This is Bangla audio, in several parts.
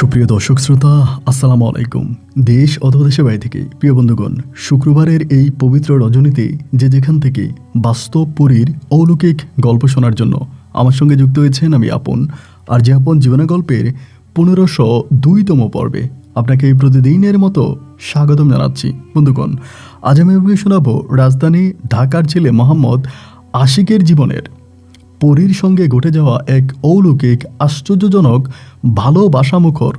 সুপ্রিয় দর্শক শ্রোতা, আসসালামু আলাইকুম। দেশ অথবা দেশের বাইরে থেকে প্রিয় বন্ধুগণ, শুক্রবারের এই পবিত্র রজনীতে যে যেখান থেকে বাস্তব পরীর অলৌকিক গল্প শোনার জন্য আমার সঙ্গে যুক্ত হয়েছেন আমি আপন। আর যে আপন জীবনের গল্পের 1502তম পর্বে আপনাকে এই প্রতিদিনের মতো স্বাগতম জানাচ্ছি। বন্ধুগণ, আজ আমি শোনাবো রাজধানী ঢাকার ছেলে মোহাম্মদ আশিকের জীবনের পরীর সঙ্গে ঘটে যাওয়া এক অলৌকিক আশ্চর্যজনক ভালোবাসামুখর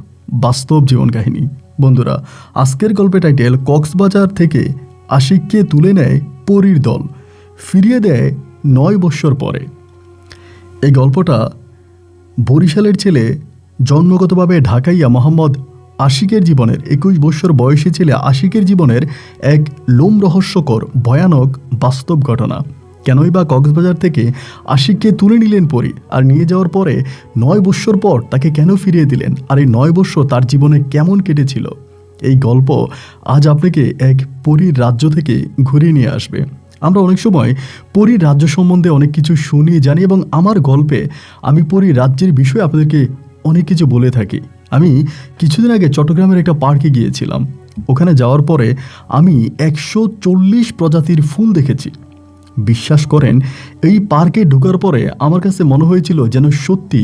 বাস্তব জীবন কাহিনী। বন্ধুরা, আজকের গল্পের টাইটেল কক্সবাজার থেকে আশিককে তুলে নেয় পরীর দল, ফিরিয়ে দেয় 9 বৎসর পরে। এই গল্পটা বরিশালের ছেলে, জন্মগতভাবে ঢাকাইয়া মোহাম্মদ আশিকের জীবনের 21 বৎসর বয়সী ছেলে আশিকের জীবনের এক লোমরহস্যকর ভয়ানক বাস্তব ঘটনা। কেনই বা কক্সবাজার থেকে আশিককে তুলে নিলেন পরী, আর নিয়ে যাওয়ার পরে 9 বৎসর পর তাকে কেন ফিরিয়ে দিলেন, আর এই 9 বৎসর তার জীবনে কেমন কেটেছিল, এই গল্প আজ আপনাকে এক পরীর রাজ্য থেকে ঘুরিয়ে নিয়ে আসবে। আমরা অনেক সময় পরীর রাজ্য সম্বন্ধে অনেক কিছু শুনি, জানি, এবং আমার গল্পে আমি পরীর রাজ্যের বিষয়ে আপনাদেরকে অনেক কিছু বলে থাকি। আমি কিছুদিন আগে চট্টগ্রামের একটা পার্কে গিয়েছিলাম। ওখানে যাওয়ার পরে আমি 140 প্রজাতির ফুল দেখেছি। বিশ্বাস করেন, এই পার্কে ঢোকার পরে আমার কাছে মনে হয়েছিল যেন সত্যি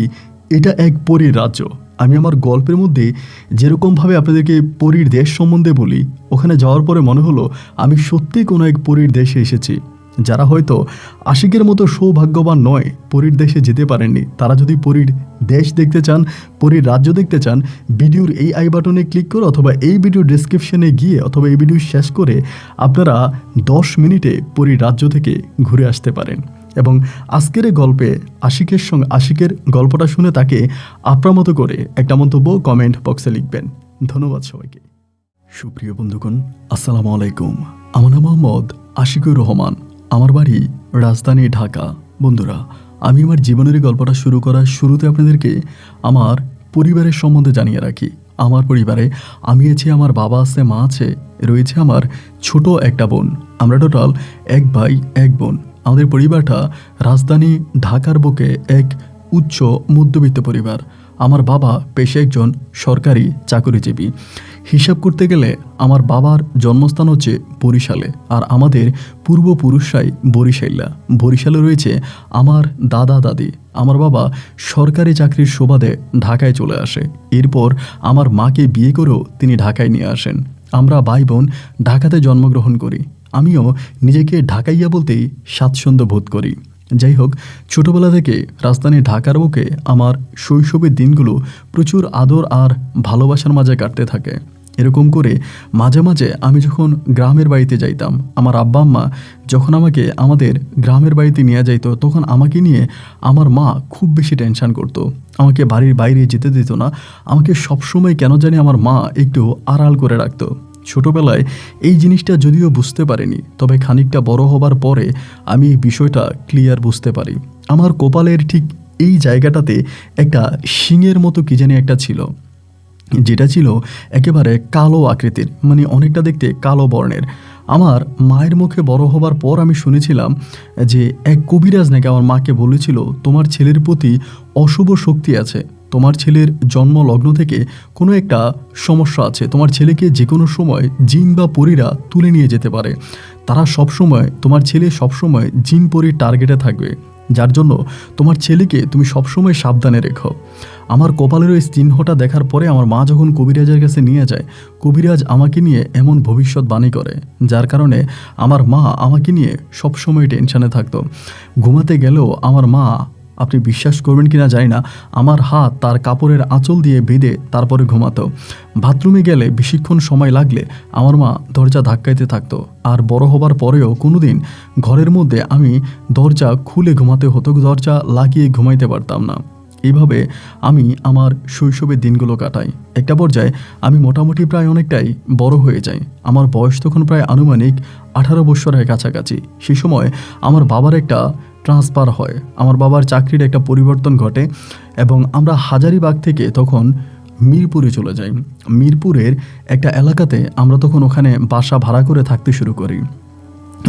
এটা এক পরীর রাজ্য। আমি আমার গল্পের মধ্যে যেরকমভাবে আপনাদেরকে পরীর দেশ সম্বন্ধে বলি, ওখানে যাওয়ার পরে মনে হলো আমি সত্যি কোনো এক পরীর দেশে এসেছি। যারা হয়তো আশিকের মতো সৌভাগ্যবান নয়, পরীর দেশে যেতে পারেননি, তারা যদি পরীর দেশ দেখতে চান, পরীর রাজ্য দেখতে চান, ভিডিওর এই আই বাটনে ক্লিক করে অথবা এই ভিডিও ডেসক্রিপশনে গিয়ে অথবা এই ভিডিও শেষ করে আপনারা 10 মিনিটে পরীর রাজ্য থেকে ঘুরে আসতে পারেন। এবং আজকের এই গল্পে আশিকের গল্পটা শুনে তাকে আপনার মতো করে একটা মন্তব্য কমেন্ট বক্সে লিখবেন। ধন্যবাদ সবাইকে। সুপ্রিয় বন্ধুগণ, আসসালামু আলাইকুম। আমার নাম মোহাম্মদ আশিকুর রহমান, আমার বাড়ি রাজধানী ঢাকা। বন্ধুরা, আমি আমার জীবনের গল্পটা শুরু করার শুরুতে আপনাদেরকে আমার পরিবারের সম্বন্ধে জানিয়ে রাখি। আমার পরিবারে আমি আছি, আমার বাবা আছে, মা আছে, রয়েছে আমার ছোট একটা বোন। আমরা টোটাল 1 ভাই 1 বোন। আমাদের পরিবারটা রাজধানী ঢাকার বুকে এক উচ্চ মধ্যবিত্ত পরিবার। আমার বাবা পেশায় একজন সরকারি চাকরিজীবী। হিসাব করতে গেলে আমার বাবার জন্মস্থান হচ্ছে বরিশালে, আর আমাদের পূর্বপুরুষরাই বরিশালে রয়েছে আমার দাদা দাদি। আমার বাবা সরকারি চাকরির সুবাদে ঢাকায় চলে আসে। এরপর আমার মাকে বিয়ে করেও তিনি ঢাকায় নিয়ে আসেন। আমরা ভাই বোন ঢাকাতে জন্মগ্রহণ করি। আমিও নিজেকে ঢাকাইয়া বলতেই স্বাচ্ছন্দ্য বোধ করি। যাই হোক, ছোটবেলা থেকে রাজধানী ঢাকার বুকে আমার শৈশবের দিনগুলো প্রচুর আদর আর ভালোবাসার মাঝে কাটতে থাকে। এরকম করে মাঝে মাঝে আমি যখন গ্রামের বাড়িতে যাইতাম, আমার আব্বা আম্মা যখন আমাকে আমাদের গ্রামের বাড়িতে নিয়ে যাইতো, তখন আমাকে নিয়ে আমার মা খুব বেশি টেনশন করতো। আমাকে বাড়ির বাইরে যেতে দিত না। আমাকে সবসময় কেন জানি আমার মা একটু আড়াল করে রাখতো। ছোটবেলায় এই জিনিসটা যদিও বুঝতে পারিনি, তবে খানিকটা বড় হবার পরে আমি এই বিষয়টা ক্লিয়ার বুঝতে পারি। আমার কপালের ঠিক এই জায়গাটাতে একটা শিঙের মতো কি জানি একটা ছিল, যেটা ছিল একেবারে কালো আকৃতির, মানে অনেকটা দেখতে কালো বর্ণের। আমার মায়ের মুখে বড় হবার পর আমি শুনেছিলাম যে এক কবিরাজ নাকি আমার মাকে বলেছিল, তোমার ছেলের প্রতি অশুভ শক্তি আছে, তোমার ছেলের জন্ম লগ্ন থেকে কোনো একটা সমস্যা আছে, তোমার ছেলেকে যে কোনো সময় জিন বা পরীরা তুলে নিয়ে যেতে পারে, তারা সবসময়, তোমার ছেলে সবসময় জিন পরীর টার্গেটে থাকবে, যার জন্য তোমার ছেলেকে তুমি সবসময় সাবধানে রেখো। আমার কপালের ওই চিহ্নটা দেখার পরে আমার মা যখন কবিরাজের কাছে নিয়ে যায়, কবিরাজ আমাকে নিয়ে এমন ভবিষ্যৎবাণী করে, যার কারণে আমার মা আমাকে নিয়ে সবসময় টেনশনে থাকতো। ঘুমাতে গেলেও আমার মা, আপনি বিশ্বাস করবেন কিনা জানি না, আমার হাত তার কাপড়ের আঁচল দিয়ে বেঁধে তারপরে ঘুমাতো। বাথরুমে গেলে বেশিক্ষণ সময় লাগলে আমার মা দরজা ধাক্কাইতে থাকতো। আর বড় হবার পরেও কোনোদিন ঘরের মধ্যে আমি দরজা খুলে ঘুমাতে হতো, দরজা লাগিয়ে ঘুমাইতে পারতাম না। এইভাবে আমি আমার শৈশবের দিনগুলো কাটাই। একটা পর্যায়ে আমি মোটামুটি প্রায় অনেকটাই বড় হয়ে যাই। আমার বয়স তখন প্রায় আনুমানিক 18 বৎসরের কাছাকাছি। সেই সময় আমার বাবার একটা ট্রান্সফার হয়, আমার বাবার চাকরির একটা পরিবর্তন ঘটে এবং আমরা হাজারীবাগ থেকে তখন মিরপুরে চলে যাই। মিরপুরের একটা এলাকাতে আমরা তখন ওখানে বাসা ভাড়া করে থাকতে শুরু করি।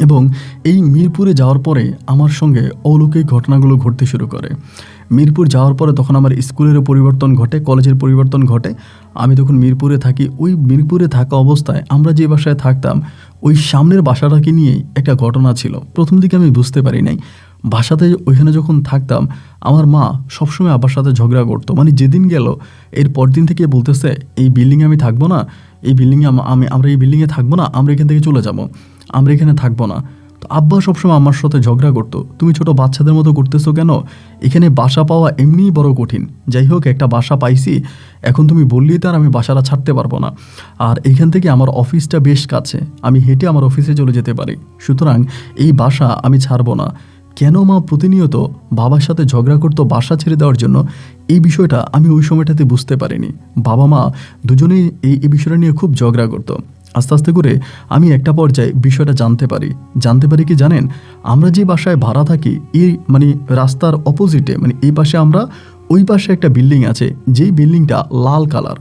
এবং এই মিরপুরে যাওয়ার পরে আমার সঙ্গে অলৌকিক ঘটনাগুলো ঘটতে শুরু করে। মিরপুর যাওয়ার পরে তখন আমার স্কুলেরও পরিবর্তন ঘটে, কলেজের পরিবর্তন ঘটে। আমি তখন মিরপুরে থাকি। ওই মিরপুরে থাকা অবস্থায় আমরা যে বাসায় থাকতাম ওই সামনের বাসাটাকে নিয়েই একটা ঘটনা ছিল। প্রথম দিকে আমি বুঝতে পারি নাই। বাসাতে ওইখানে যখন থাকতাম আমার মা সবসময় আব্বার সাথে ঝগড়া করতো। মানে যেদিন গেল এর পরদিন থেকে বলতেছে এই বিল্ডিংয়ে আমি থাকবো না, এই বিল্ডিংয়ে আমরা এই বিল্ডিংয়ে থাকবো না, আমরা এখান থেকে চলে যাব, আমরা এখানে থাকবো না। তো আব্বা সবসময় আমার সাথে ঝগড়া করতো, তুমি ছোট বাচ্চাদের মতো করতেছো কেন, এখানে বাসা পাওয়া এমনিই বড় কঠিন, যাই হোক একটা বাসা পাইছি, এখন তুমি বললেই তো আর আমি বাসাটা ছাড়তে পারবো না। আর এইখান থেকে আমার অফিসটা বেশ কাছে, আমি হেঁটে আমার অফিসে চলে যেতে পারি, সুতরাং এই বাসা আমি ছাড়বো না। কেন মা প্রতিনিয়ত বাবার সাথে ঝগড়া করতো বাসা ছেড়ে দেওয়ার জন্য, এই বিষয়টা আমি ওই সময়টাতে বুঝতে পারিনি। বাবা মা দুজনেই এই বিষয়টা নিয়ে খুব ঝগড়া করতো। আস্তে আস্তে করে আমি একটা পর্যায়ে বিষয়টা জানতে পারি কি জানেন, আমরা যে বাসায় ভাড়া থাকি এই মানে রাস্তার অপোজিটে, মানে এই পাশে আমরা, ওই পাশে একটা বিল্ডিং আছে, যেই বিল্ডিংটা লাল কালার।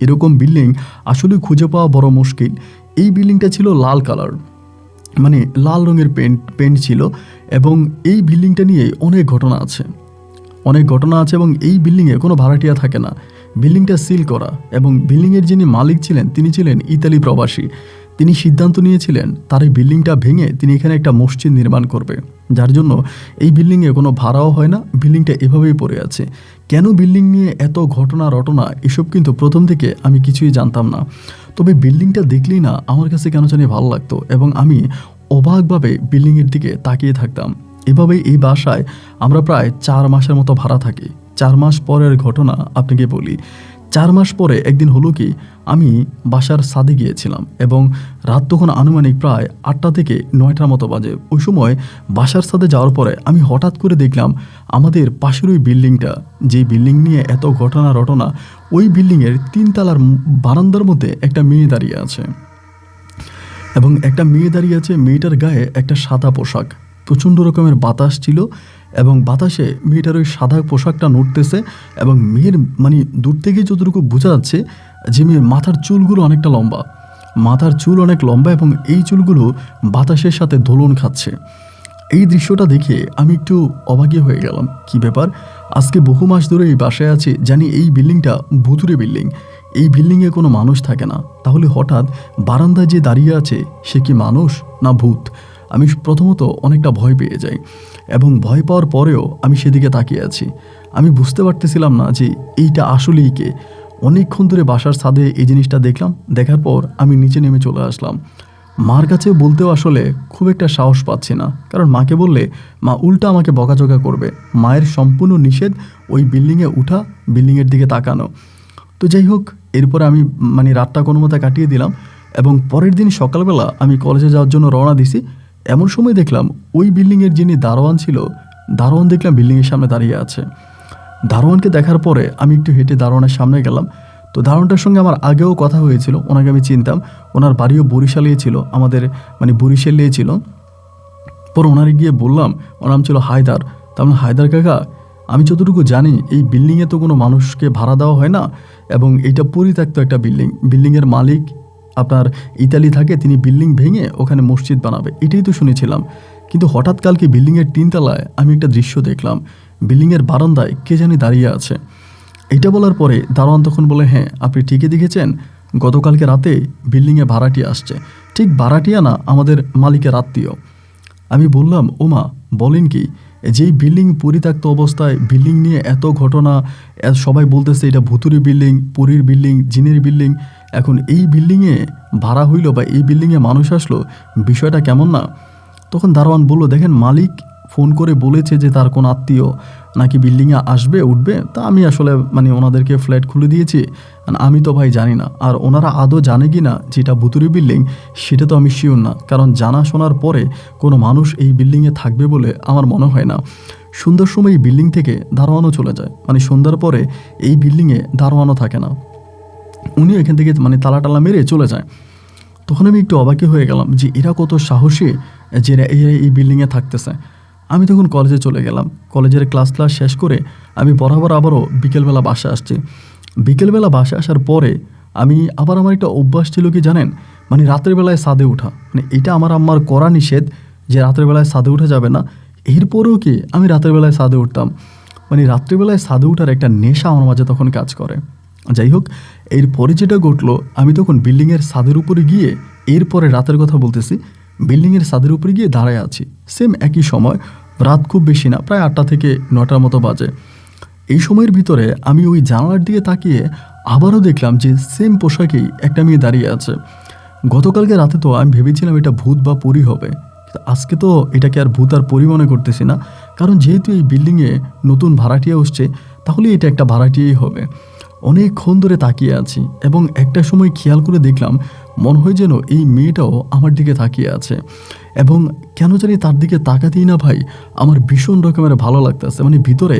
এরকম বিল্ডিং আসলে খুঁজে পাওয়া বড় মুশকিল। এই বিল্ডিংটা ছিল লাল কালার, মানে লাল রঙের পেন্ট ছিল, এবং এই বিল্ডিংটা নিয়ে অনেক ঘটনা আছে এবং এই বিল্ডিংয়ে কোনো ভাড়াটিয়া থাকে না। বিল্ডিংটা সিল করা, এবং বিল্ডিংয়ের যিনি মালিক ছিলেন তিনি ছিলেন ইতালি প্রবাসী। তিনি সিদ্ধান্ত নিয়েছিলেন তার এই বিল্ডিংটা ভেঙে তিনি এখানে একটা মসজিদ নির্মাণ করবে, যার জন্য এই বিল্ডিংয়ে কোনো ভাড়াও হয় না, বিল্ডিংটা এভাবেই পড়ে আছে। কেন বিল্ডিং নিয়ে এত ঘটনা রটনা এসব কিন্তু প্রথম থেকে আমি কিছুই জানতাম না। তবে বিল্ডিংটা দেখলেই না আমার কাছে কেন জানি ভালো লাগতো, এবং আমি অবাকভাবে বিল্ডিংয়ের দিকে তাকিয়ে থাকতাম। এভাবেই এই বাসায় আমরা প্রায় 4 মাসের মতো ভাড়া থাকি। 4 মাস পরের ঘটনা আপনাকে বলি। 4 মাস পরে একদিন হলো কি, আমি বাসার ছাদে গিয়েছিলাম, এবং রাত তখন আনুমানিক প্রায় 8টা থেকে 9টার মতো বাজে। ওই সময় বাসার ছাদে যাওয়ার পরে আমি হঠাৎ করে দেখলাম আমাদের পাশের ওই বিল্ডিংটা, যে বিল্ডিং নিয়ে এত ঘটনা রটনা, ওই বিল্ডিংয়ের 3 তলার বারান্দার মধ্যে একটা মেয়ে দাঁড়িয়ে আছে, এবং একটা মেয়ে দাঁড়িয়ে আছে, মেয়েটার গায়ে একটা সাদা পোশাক। প্রচণ্ড রকমের বাতাস ছিল, এবং বাতাসে মেয়েটার ওই সাদা পোশাকটা নড়তেছে, এবং মেয়ের মানে দূর থেকে যতটুকু বোঝা যাচ্ছে যে মেয়ের মাথার চুলগুলো অনেকটা লম্বা, এবং এই চুলগুলো বাতাসের সাথে দোলন খাচ্ছে। এই দৃশ্যটা দেখে আমি একটু অবাকই হয়ে গেলাম। কি ব্যাপার, আজকে বহু মাস ধরে এই বাসায় আছি, জানি এই বিল্ডিংটা ভুতুরে বিল্ডিং, এই বিল্ডিংয়ে কোনো মানুষ থাকে না, তাহলে হঠাৎ বারান্দায় যে দাঁড়িয়ে আছে সে কি মানুষ না ভূত? আমি প্রথমত অনেকটা ভয় পেয়ে যাই, এবং ভয় পাওয়ার পরেও আমি সেদিকে তাকিয়ে আছি। আমি বুঝতে পারতেছিলাম না যে এইটা আসলেই কে। অনেকক্ষণ ধরে বাসার ছাদে এই জিনিসটা দেখলাম, দেখার পর আমি নিচে নেমে চলে আসলাম। মার কাছে বলতেও আসলে খুব একটা সাহস পাচ্ছি না, কারণ মাকে বললে মা উল্টা আমাকে বকাঝকা করবে। মায়ের সম্পূর্ণ নিষেধ ওই বিল্ডিংয়ে উঠা, বিল্ডিংয়ের দিকে তাকানো। তো যাই হোক, এরপরে আমি মানে রাতটা কোনো মতো কাটিয়ে দিলাম, এবং পরের দিন সকালবেলা আমি কলেজে যাওয়ার জন্য রওনা দিছি। এমন সময় দেখলাম ওই বিল্ডিংয়ের যিনি দারোয়ান ছিল, দারোয়ান দেখলাম বিল্ডিংয়ের সামনে দাঁড়িয়ে আছে। দারোয়ানকে দেখার পরে আমি একটু হেঁটে দারোয়ানের সামনে গেলাম। তো দারোয়ানটার সঙ্গে আমার আগেও কথা হয়েছিল, ওনাকে আমি চিনতাম, ওনার বাড়িও বরিশালেই ছিল, আমাদের মানে বরিশালেই ছিল। পরে ওনারে গিয়ে বললাম, ওর নাম ছিল হায়দার। তার মানে হায়দার কাকা, আমি যতটুকু জানি এই বিল্ডিংয়ে তো কোনো মানুষকে ভাড়া দেওয়া হয় না, এবং এইটা পরিত্যক্ত একটা বিল্ডিংয়ের মালিক আপনার ইতালি থাকে, তিনি বিল্ডিং ভেঙে ওখানে মসজিদ বানাবে, এটাই তো শুনেছিলাম। কিন্তু হঠাৎ কালকে বিল্ডিংয়ের 3 তলায় আমি একটা দৃশ্য দেখলাম, বিল্ডিংয়ের বারান্দায় কে জানি দাঁড়িয়ে আছে। এটা বলার পরে দারোয়ান তখন বলে, হ্যাঁ আপনি ঠিকই দেখেছেন, গতকালকে রাতে বিল্ডিংয়ে ভাড়াটিয়া আসছে। ঠিক ভাড়াটিয়া না, আমাদের মালিকের আত্মীয়। আমি বললাম, ওমা বলেন কি, যেই বিল্ডিং পরিত্যক্ত অবস্থায়, বিল্ডিং নিয়ে এত ঘটনা, সবাই বলতেছে এটা ভুতুরে বিল্ডিং, পরীর বিল্ডিং, জিনের বিল্ডিং, এখন এই বিল্ডিংয়ে ভাড়া হইল বা এই বিল্ডিংয়ে মানুষ আসলো, বিষয়টা কেমন না? তখন দারোয়ান বলল, দেখেন মালিক ফোন করে বলেছে যে তার কোন আত্মীয় নাকি বিল্ডিংয়ে আসবে, উঠবে, তা আমি আসলে মানে ওনাদেরকে ফ্ল্যাট খুলে দিয়েছি, আমি তো ভাই জানি না। আর ওনারা আদৌ জানে কি না যেটা ভুতুরে বিল্ডিং, সেটা তো আমি শিওর না, কারণ জানা শোনার পরে কোনো মানুষ এই বিল্ডিংয়ে থাকবে বলে আমার মনে হয় না। সন্ধ্যার সময় এই বিল্ডিং থেকে দারোয়ানও চলে যায়, মানে সন্ধ্যার পরে এই বিল্ডিংয়ে দারোয়ানও থাকে না, উনি এখান থেকে মানে তালা টালা মেরে চলে যায়। তখন আমি একটু অবাকই হয়ে গেলাম যে এরা কত সাহসী যে এই বিল্ডিংয়ে থাকতেছে। আমি তখন কলেজে চলে গেলাম। কলেজের ক্লাস শেষ করে আমি বরাবর আবারও বিকেলবেলা বাসা আসছি। বিকেলবেলা বাসা আসার পরে আমি আবার, আমার একটা অভ্যাস ছিল কি জানেন, মানে রাতের বেলায় ছাদে ওঠা, মানে এটা আমার আম্মার করা নিষেধ যে রাতের বেলায় ছাদে উঠা যাবে না। এরপরেও কি আমি রাতের বেলায় ছাদে উঠতাম। মানে রাত্রিবেলায় ছাদে ওঠার একটা নেশা আমার মাঝে তখন কাজ করে। যাই হোক, এরপরে যেটা ঘটলো, আমি তখন বিল্ডিংয়ের ছাদের উপরে গিয়ে, এরপরে রাতের কথা বলতেছি, বিল্ডিংয়ের ছাদের উপরে গিয়ে দাঁড়ায় আছি। সেম একই সময়, রাত খুব বেশি না, প্রায় 8টা থেকে 9টার মতো বাজে। এই সময়ের ভিতরে আমি ওই জানালার দিকে তাকিয়ে আবারও দেখলাম যে সেম পোশাকেই একটা মেয়ে দাঁড়িয়ে আছে। গতকালকে রাতে তো আমি ভেবেছিলাম এটা ভূত বা পরী হবে, কিন্তু আজকে তো এটাকে আর ভূত আর পরী মনে করতেছি না, কারণ যেহেতু এই বিল্ডিংয়ে নতুন ভাড়াটিয়া আসছে, তাহলে এটা একটা ভাড়াটিয়াই হবে। অনেকক্ষণ ধরে তাকিয়ে আছি এবং একটা সময় খেয়াল করে দেখলাম মনে হয় যেন এই মেয়েটাও আমার দিকে তাকিয়ে আছে। এবং কেন জানি তার দিকে তাকাতেই না ভাই, আমার ভীষণ রকমের ভালো লাগতেছে, মানে ভিতরে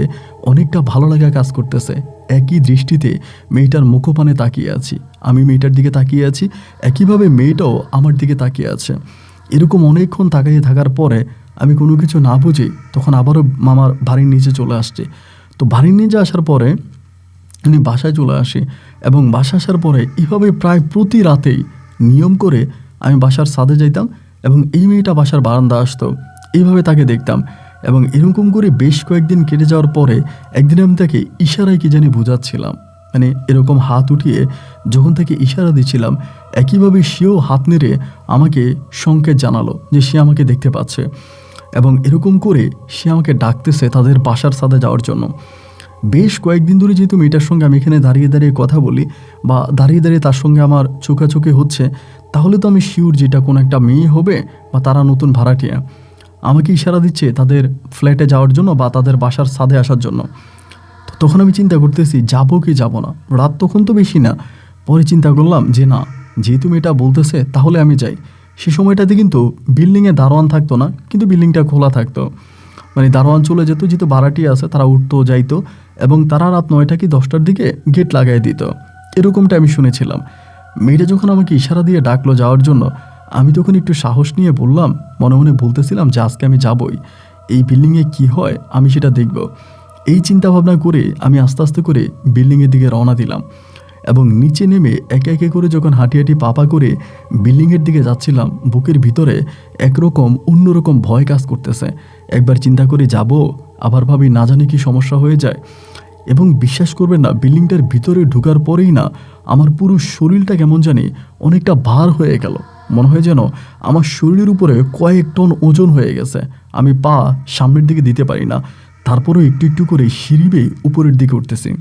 অনেকটা ভালো লাগা কাজ করতেছে। একই দৃষ্টিতে মেয়েটার মুখপানে তাকিয়ে আছি, আমি মেয়েটার দিকে তাকিয়ে আছি, একইভাবে মেয়েটাও আমার দিকে তাকিয়ে আছে। এরকম অনেকক্ষণ তাকিয়ে থাকার পরে আমি কোনো কিছু না বুঝে তখন আবারও মামার বাড়ির নিচে চলে আসছে। তো বাড়ির নিচে আসার পরে আমি বাসায় চলে আসি এবং বাসা আসার পরে এভাবে প্রায় প্রতি রাতেই নিয়ম করে আমি বাসার ছাদে যাইতাম এবং এই মেয়েটা বাসার বারান্দা আসতো, এইভাবে তাকে দেখতাম। এবং এরকম করে বেশ কয়েকদিন কেটে যাওয়ার পরে একদিন আমি তাকে ইশারায় কি জানি বোঝাচ্ছিলাম, মানে এরকম হাত উঠিয়ে যখন তাকে ইশারা দিচ্ছিলাম, একইভাবে সেও হাত নেড়ে আমাকে সংকেত জানালো যে সে আমাকে দেখতে পাচ্ছে। এবং এরকম করে সে আমাকে ডাকতেছে তাদের বাসার ছাদে যাওয়ার জন্য। বেশ কয়েকদিন ধরে যেহেতু মেয়েটার সঙ্গে আমি এখানে দাঁড়িয়ে দাঁড়িয়ে কথা বলি বা দাঁড়িয়ে দাঁড়িয়ে তার সঙ্গে আমার চোখাচোখি হচ্ছে, তাহলে তো আমি শিওর যেটা কোনো একটা মেয়ে হবে বা তারা নতুন ভাড়াটিয়া। আমাকে ইশারা দিচ্ছে তাদের ফ্ল্যাটে যাওয়ার জন্য বা তাদের বাসার ছাদে আসার জন্য। তো তখন আমি চিন্তা করতেছি যাবো কি যাব না, রাত তখন তো বেশি না। পরে চিন্তা করলাম যে না, যেহেতু মেয়েটা বলতেছে তাহলে আমি যাই। সে সময়টাতে কিন্তু বিল্ডিংয়ে দারোয়ান থাকতো না, কিন্তু বিল্ডিংটা খোলা থাকতো, মানে দারোয়ান চলে যেত, যেহেতু ভাড়াটি আছে তারা উঠতো যাইতো এবং তারা রাত 9টা কি 10টার দিকে গেট লাগাই দিত, এরকমটা আমি শুনেছিলাম। মেয়েটা যখন আমাকে ইশারা দিয়ে ডাকলো যাওয়ার জন্য, আমি তখন একটু সাহস নিয়ে বললাম, মনে মনে বলতেছিলাম যে আজকে আমি যাবই, এই বিল্ডিংয়ে কি হয় আমি সেটা দেখব। এই চিন্তা ভাবনা করে আমি আস্তে আস্তে করে বিল্ডিংয়ের দিকে রওনা দিলাম এবং নিচে নেমে একে একে করে যখন হাঁটি হাঁটি পাপা করে বিল্ডিংয়ের দিকে যাচ্ছিলাম, বুকের ভিতরে একরকম অন্যরকম ভয় কাজ করতেছে। একবার চিন্তা করে যাব, আবার ভাবি না জানি কি সমস্যা হয়ে যায়। এবং বিশ্বাস করবেন না, বিল্ডিংটার ভিতরে ঢোকার পরেই না আমার পুরো শরীরটা কেমন জানি অনেকটা ভার হয়ে গেল, মনে হয় যেন আমার শরীরের উপরে কয়েক টন ওজন হয়ে গেছে। আমি পা সামনের দিকে দিতে পারি না, তারপরেও একটু একটু করে সিঁড়ি বেয়ে উপরের দিকে উঠতেছি।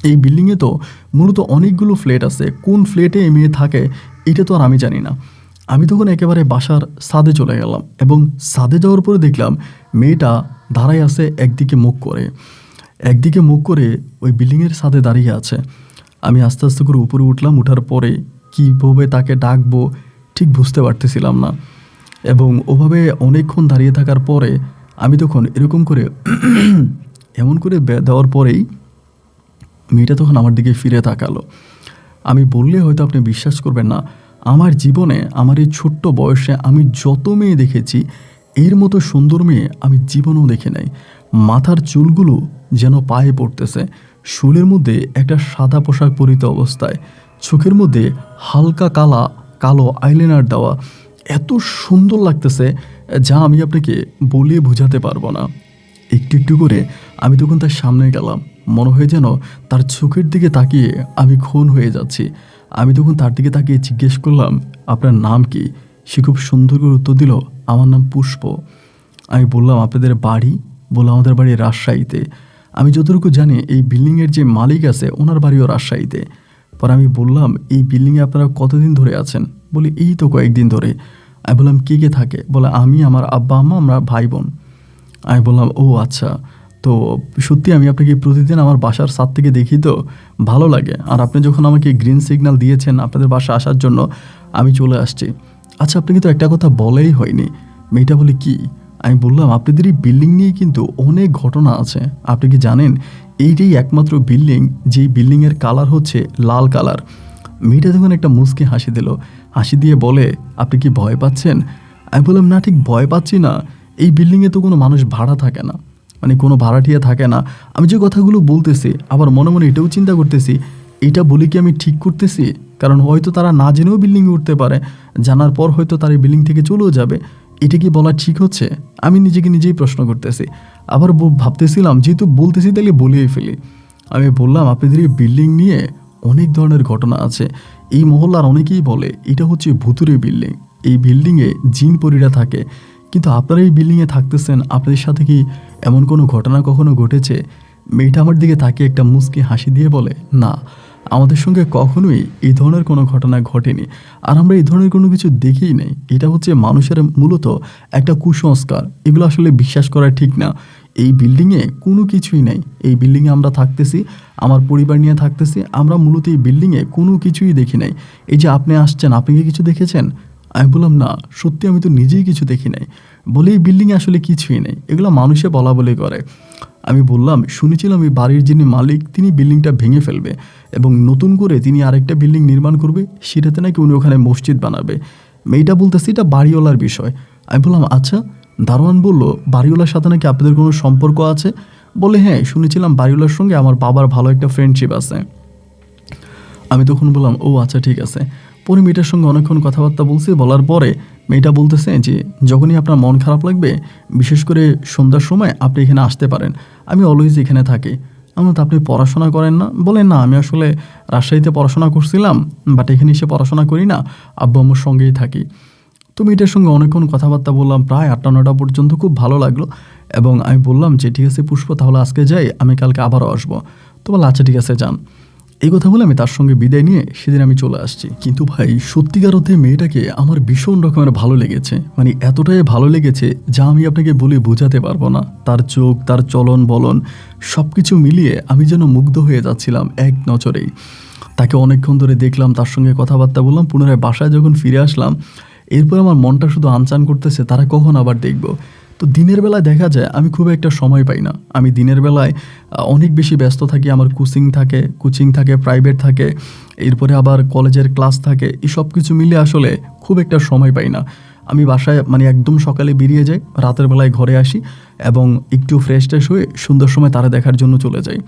এই বিল্ডিংয়ে তো মূলত অনেকগুলো ফ্ল্যাট আছে, কোন ফ্ল্যাটে এই মেয়ে থাকে এটা তো আর আমি জানি না। আমি তখন একেবারে বাসার ছাদে চলে গেলাম এবং ছাদে যাওয়ার পরে দেখলাম মেয়েটা দাঁড়ায় আছে একদিকে মুখ করে, একদিকে মুখ করে ওই বিল্ডিংয়ের ছাদে দাঁড়িয়ে আছে। আমি আস্তে আস্তে করে উপরে উঠলাম, উঠার পরে কীভাবে তাকে ডাকবো ঠিক বুঝতে পারতেছিলাম না। এবং ওভাবে অনেকক্ষণ দাঁড়িয়ে থাকার পরে আমি তখন এরকম করে এমন করে দেওয়ার পরেই মেয়েটা তখন আমার দিকে ফিরে তাকালো। আমি বললে হয়তো আপনি বিশ্বাস করবেন না, আমার জীবনে আমার এই ছোট্ট বয়সে আমি যত মেয়ে দেখেছি এর মতো সুন্দর মেয়ে আমি জীবনেও দেখি নাই। মাথার চুলগুলো যেন পায়ে পড়তেছে, চুলের মধ্যে একটা সাদা পোশাক পরিত অবস্থায়, চোখের মধ্যে হালকা কালো আইলাইনার দেওয়া, এত সুন্দর লাগতেছে যা আমি আপনাকে বলে বোঝাতে পারবো না। একটু একটু করে আমি তখন তার সামনে গেলাম, মনে হয় যেন তার চোখের দিকে তাকিয়ে আমি খুন হয়ে যাচ্ছি। আমি তখন তার দিকে তাকিয়ে জিজ্ঞেস করলাম, আপনার নাম কি? সে খুব সুন্দর করে উত্তর দিল, আমার নাম পুষ্প। আমি বললাম, আপনাদের বাড়ি? বললাম, আমাদের বাড়ি রাজশাহীতে। আমি যতটুকু জানি এই বিল্ডিংয়ের যে মালিক আছে ওনার বাড়িও রাজশাহীতে। পর আমি বললাম, এই বিল্ডিংয়ে আপনারা কতদিন ধরে আছেন? বলি, এই তো কয়েকদিন ধরে। আমি বললাম, কে কে থাকে? বলে, আমি, আমার আব্বা আম্মা, আমরা ভাই বোন। আমি বললাম, ও আচ্ছা, তো সত্যি আমি আপনাকে প্রতিদিন আমার বাসার ছাদ থেকে দেখি, তো ভালো লাগে। আর আপনি যখন আমাকে গ্রিন সিগন্যাল দিয়েছেন আপনাদের বাসা আসার জন্য, আমি চলে আসছি। আচ্ছা, আপনাকে তো একটা কথা বলেই হয়নি। মেয়েটা বলে, কি? আমি বললাম, আপনাদের এই বিল্ডিং নিয়ে কিন্তু অনেক ঘটনা আছে। আপনি কি জানেন এইটাই একমাত্র বিল্ডিং যেই বিল্ডিংয়ের কালার হচ্ছে লাল কালার? মেয়েটা তখন একটা মুচকি হাসি দিল, হাসি দিয়ে বলে, আপনি কি ভয় পাচ্ছেন? আমি বললাম, না, ঠিক ভয় পাচ্ছি না। এই বিল্ডিংয়ে তো কোনো মানুষ ভাড়া থাকে না, মানে কোনো ভাড়াটিয়া থাকে না। আমি যে কথাগুলো বলতেছি আবার মনে মনে এটাও চিন্তা করতেছি, এটা বলে কি আমি ঠিক করতেছি? কারণ হয়তো তারা না জেনেও বিল্ডিংয়ে উঠতে পারে, জানার পর হয়তো তার এই বিল্ডিং থেকে চলেও যাবে। এটা কি বলা ঠিক হচ্ছে? আমি নিজেকে নিজেই প্রশ্ন করতেছি। আবার ভাবতেছিলাম যেহেতু বলতেছি তাহলে বলেই ফেলি। আমি বললাম, আপনাদের এই বিল্ডিং নিয়ে অনেক ধরনের ঘটনা আছে। এই মহল্লার অনেকেই বলে এটা হচ্ছে ভুতুরে বিল্ডিং, এই বিল্ডিংয়ে জিন পরীরা থাকে। কিন্তু আপনারা এই বিল্ডিংয়ে থাকতেছেন, আপনাদের সাথে কি এমন কোনো ঘটনা কখনো ঘটেছে? মেয়েটা আমার দিকে তাকিয়ে একটা মুচকি হাসি দিয়ে বলে, না, আমাদের সঙ্গে কখনোই এই ধরনের কোনো ঘটনা ঘটেনি, আর আমরা এই ধরনের কোনো কিছু দেখিই নাই। এটা হচ্ছে মানুষের মূলত একটা কুসংস্কার, এগুলো আসলে বিশ্বাস করা ঠিক না। এই বিল্ডিংয়ে কোনো কিছুই নেই, এই বিল্ডিংয়ে আমরা থাকতেছি, আমার পরিবার নিয়ে থাকতেছি, আমরা মূলত এই বিল্ডিংয়ে কোনো কিছুই দেখি নাই। এই যে আপনি আসছেন, আপনি কি কিছু দেখেছেন? আমি বললাম, না সত্যি আমি তো নিজেই কিছু দেখি নাই। বলে এই বিল্ডিংয়ে আসলে কিছুই নেই, এগুলো মানুষে বলা বলে করে। আমি বললাম, শুনেছিলাম এই বাড়ির যিনি মালিক তিনি বিল্ডিংটা ভেঙে ফেলবে এবং নতুন করে তিনি আরেকটা বিল্ডিং নির্মাণ করবে, সেটাতে নাকি উনি ওখানে মসজিদ বানাবে। মেয়েটা বলতেছে এটা বাড়িওয়ালার বিষয়। আমি বললাম, আচ্ছা। দারোয়ান বলল, বাড়িওয়ালার সাথে নাকি আপনাদের কোনো সম্পর্ক আছে? বলে, হ্যাঁ, শুনেছিলাম বাড়িওয়ালার সঙ্গে আমার বাবার ভালো একটা ফ্রেন্ডশিপ আছে। আমি তখন বললাম, ও আচ্ছা ঠিক আছে। পরে মেয়েটার সঙ্গে অনেকক্ষণ কথাবার্তা বলছি, বলার পরে মেয়েটা বলতেছে যে যখনই আপনার মন খারাপ লাগবে, বিশেষ করে সন্ধ্যার সময় আপনি এখানে আসতে পারেন, আমি অলওয়েজ এখানে থাকি। আমি তো, আপনি পড়াশোনা করেন না? বলেন, না আমি আসলে রাজশাহীতে পড়াশোনা করছিলাম, বাট এখানে এসে পড়াশোনা করি না, আব্বু আম্মুর সঙ্গেই থাকি। তো মেয়েটার সঙ্গে অনেকক্ষণ কথাবার্তা বললাম, প্রায় 8টা-9টা পর্যন্ত, খুব ভালো লাগলো। এবং আমি বললাম যে ঠিক আছে পুষ্প, তাহলে আজকে যাই, আমি কালকে আবারও আসবো। তো বললো, আচ্ছা ঠিক আছে যান। এই কথা বলে আমি তার সঙ্গে বিদায় নিয়ে সেদিন আমি চলে আসছি। কিন্তু ভাই, সত্যিকার অর্থে মেয়েটাকে আমার ভীষণ রকমের ভালো লেগেছে, মানে এতটাই ভালো লেগেছে যা আমি আপনাকে বলে বোঝাতে পারবো না। তার চোখ, তার চলন বলন সব কিছু মিলিয়ে আমি যেন মুগ্ধ হয়ে যাচ্ছিলাম এক নজরেই। তাকে অনেকক্ষণ ধরে দেখলাম, তার সঙ্গে কথাবার্তা বললাম, পুনরায় বাসায় যখন ফিরে আসলাম, এরপর আমার মনটা শুধু আনচান করতেছে তারা কখন আবার দেখব। তো দিনের বেলায় দেখা যায় আমি খুব একটা সময় পাই না। আমি দিনের বেলায় অনেক বেশি ব্যস্ত থাকি, আমার কোচিং থাকে, প্রাইভেট থাকে, এরপরে আবার কলেজের ক্লাস থাকে, এই সব কিছু মিলে আসলে খুব একটা সময় পাই না। আমি বাসায় মানে একদম সকালে বেরিয়ে যাই, রাতের বেলায় ঘরে আসি এবং একটু ফ্রেশ ট্রেশ হয়ে সুন্দর সময় তারা দেখার জন্য চলে যাই।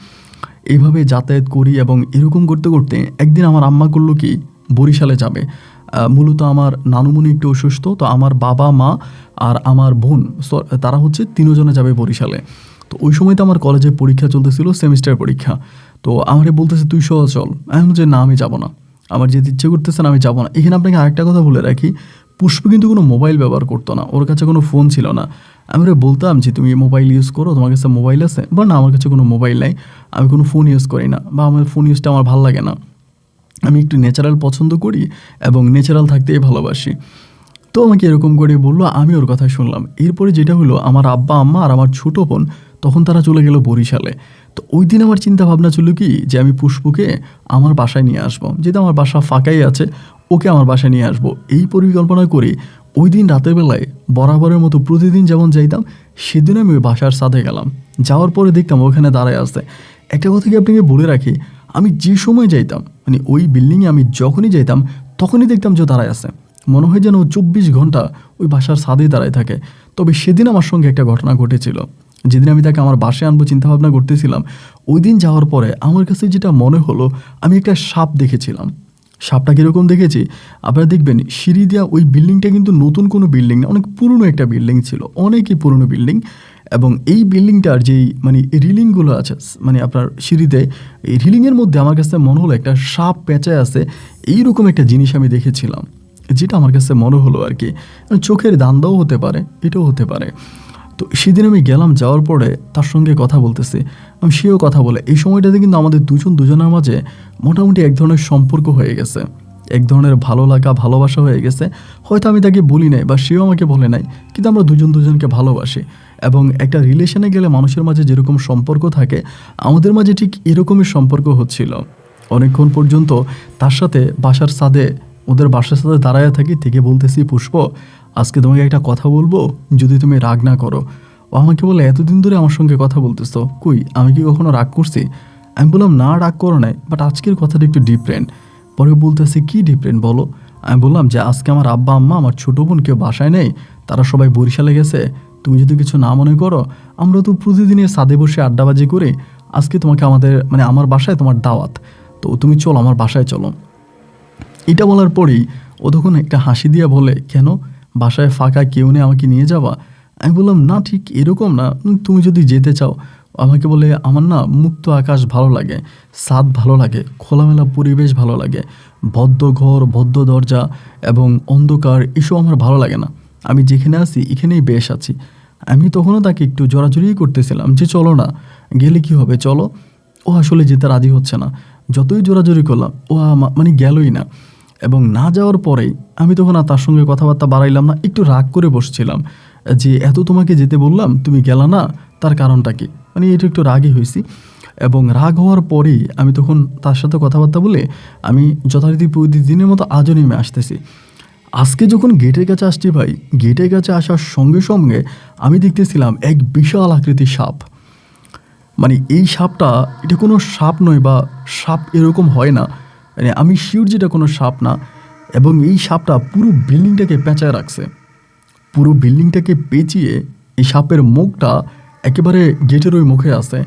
এইভাবে যাতায়াত করি এবং এরকম করতে করতে একদিন আমার আম্মা করলো কি, বরিশালে যাবে। মূলত আমার নানুমণি একটু অসুস্থ, তো আমার বাবা, মা আর আমার বোন, তারা হচ্ছে 3 জনে যাবে বরিশালে। তো ওই সময় তো আমার কলেজে পরীক্ষা চলতেছিল, সেমিস্টার পরীক্ষা। তো আমারে বলতেছে তুই সহ চল। আমি বলছি না, আমি যাবো না, আমার যেতে ইচ্ছে করতেছে না, আমি যাবো না। এখানে আপনাকে আরেকটা কথা বলে রাখি, পুষ্প কিন্তু কোনো মোবাইল ব্যবহার করতো না, ওর কাছে কোনো ফোন ছিল না। আমি ওরা বলতাম যে তুমি মোবাইল ইউজ করো, তোমার কাছে মোবাইল আছে? বা না, আমার কাছে কোনো মোবাইল নাই, আমি কোনো ফোন ইউজ করি না, বা আমার ফোন ইউজটা আমার ভালো লাগে না, আমি একটু ন্যাচারাল পছন্দ করি এবং ন্যাচারাল থাকতেই ভালোবাসি। তো আমাকে এরকম করে বললো, আমি ওর কথা শুনলাম। এরপরে যেটা হলো, আমার আব্বা আম্মা আর আমার ছোটো বোন তখন তারা চলে গেল বরিশালে। তো ওই দিন আমার চিন্তা ভাবনা ছিল কি, যে আমি পুষ্পকে আমার বাসায় নিয়ে আসবো, যেহেতু আমার বাসা ফাঁকাই আছে, ওকে আমার বাসায় নিয়ে আসবো। এই পরিকল্পনা করে ওই দিন রাতের বেলায় বরাবরের মতো প্রতিদিন যেমন যাইতাম, সেদিন আমি ওই বাসার সাথে গেলাম। যাওয়ার পরে দেখতাম ওখানে দাঁড়ায় আসতে। একটা কথা কি আপনাকে বলে রাখি, আমি যে সময় যাইতাম, মানে ওই বিল্ডিংয়ে আমি যখনই যাইতাম তখনই দেখতাম যে দাঁড়ায় আছে, মনে হয় যেন 24 ঘন্টা ওই বাসার ছাদেই দাঁড়ায় থাকে। তবে সেদিন আমার সঙ্গে একটা ঘটনা ঘটেছিল। যেদিন আমি তাকে আমার বাসায় আনবো চিন্তাভাবনা করতেছিলাম, ওই দিন যাওয়ার পরে আমার কাছে যেটা মনে হলো, আমি একটা সাপ দেখেছিলাম। সাপটা কীরকম দেখেছি আপনারা দেখবেন, সিঁড়ি দেওয়া ওই বিল্ডিংটা কিন্তু নতুন কোনো বিল্ডিং না, অনেক পুরনো একটা বিল্ডিং ছিল, অনেকই পুরনো বিল্ডিং। এবং এই বিল্ডিংটার যেই মানে রিলিংগুলো আছে, মানে আপনার সিঁড়িতে, এই রিলিংয়ের মধ্যে আমার কাছে মনে হলো একটা সাপ পেঁচায় আছে, এইরকম একটা জিনিস আমি দেখেছিলাম, যেটা আমার কাছে মনে হলো আর কি। চোখের ধান্দাও হতে পারে, এটাও হতে পারে। তো সেদিন আমি গেলাম, যাওয়ার পরে তার সঙ্গে কথা বলতেছি, আমি সেও কথা বলে। এই সময়টাতে কিন্তু আমাদের দুজনের মাঝে মোটামুটি এক ধরনের সম্পর্ক হয়ে গেছে, এক ধরনের ভালো লাগা ভালোবাসা হয়ে গেছে। হয়তো আমি তাকে বলি নাই বা সেও আমাকে বলে নাই, কিন্তু আমরা দুজনকে ভালোবাসি। এবং একটা রিলেশনে গেলে মানুষের মাঝে যেরকম সম্পর্ক থাকে, আমাদের মাঝে ঠিক এরকমই সম্পর্ক হচ্ছিল। অনেকক্ষণ পর্যন্ত তার সাথে বাসার ছাদে, ওদের বাসার সাথে দাঁড়ায় থাকি, থেকে বলতেছি, পুষ্প আজকে তোমাকে একটা কথা বলবো, যদি তুমি রাগ না করো। ও আমাকে বলে, এতদিন ধরে আমার সঙ্গে কথা বলতেছ, কই আমি কি কখনো রাগ করছি? আমি বললাম, না রাগ করো নাই, বাট আজকের কথাটা একটু ডিফারেন্ট। পরে বলতেছে, কি ডিফারেন্ট বলো? আমি বললাম যে আজকে আমার আব্বা আম্মা, আমার ছোটো বোন কেউ বাসায় নেই, তারা সবাই বরিশালে গেছে। তুমি যদি কিছু না মনে করো, আমরা তো প্রতিদিনের ছাদে বসে আড্ডাবাজি করে, আজকে তোমাকে আমার বাসায় তোমার দাওয়াত, তো তুমি চলো আমার বাসায় চলো। এটা বলার পরেই ও তখন একটা হাসি দিয়ে বলে, কেন, বাসায় ফাঁকা কেউ নেই, আমাকে নিয়ে যাবা? আমি বললাম, না ঠিক এরকম না, তুমি যদি যেতে চাও। আমাকে বলে, আমার না মুক্ত আকাশ ভালো লাগে, ছাদ ভালো লাগে, খোলামেলা পরিবেশ ভালো লাগে, বদ্ধ ঘর, বদ্ধ দরজা এবং অন্ধকার এসব আমার ভালো লাগে না। আমি যেখানে আছি এখানেই বেশ আছি। আমি তখনও তাকে একটু জোরাজুরিই করতেছিলাম যে চলো না, গেলে কি হবে, চলো। ও আসলে যেতে রাজি হচ্ছে না। যতই জোরাজুরি করলাম ও মানে গেলই না। এবং না যাওয়ার পরেই আমি তখন আর তার সঙ্গে কথাবার্তা বাড়াইলাম না, একটু রাগ করে বসছিলাম যে এত তোমাকে যেতে বললাম, তুমি গেলা না, তার কারণটা কি, মানে এটা একটু রাগই হয়েছি। এবং রাগ হওয়ার পরেই আমি তখন তার সাথে কথাবার্তা বলে আমি যথারীতি প্রতিদিনের মতো আজও নেমে আসতেছি। আজকে যখন গেটের কাছে আসছি ভাই, গেটের কাছে আসার সঙ্গে সঙ্গে আমি দেখতেছিলাম এক বিশাল আকৃতির সাপ। মানে এই সাপটা, এটা কোনো সাপ নয় বা সাপ এরকম হয় না, মানে আমি শিওর যেটা কোনো সাপ না। এবং এই সাপটা পুরো বিল্ডিংটাকে পেঁচায় রাখছে, পুরো বিল্ডিংটাকে পেঁচিয়ে এই সাপের মুখটা একেবারে গেটের ওই মুখে আছে।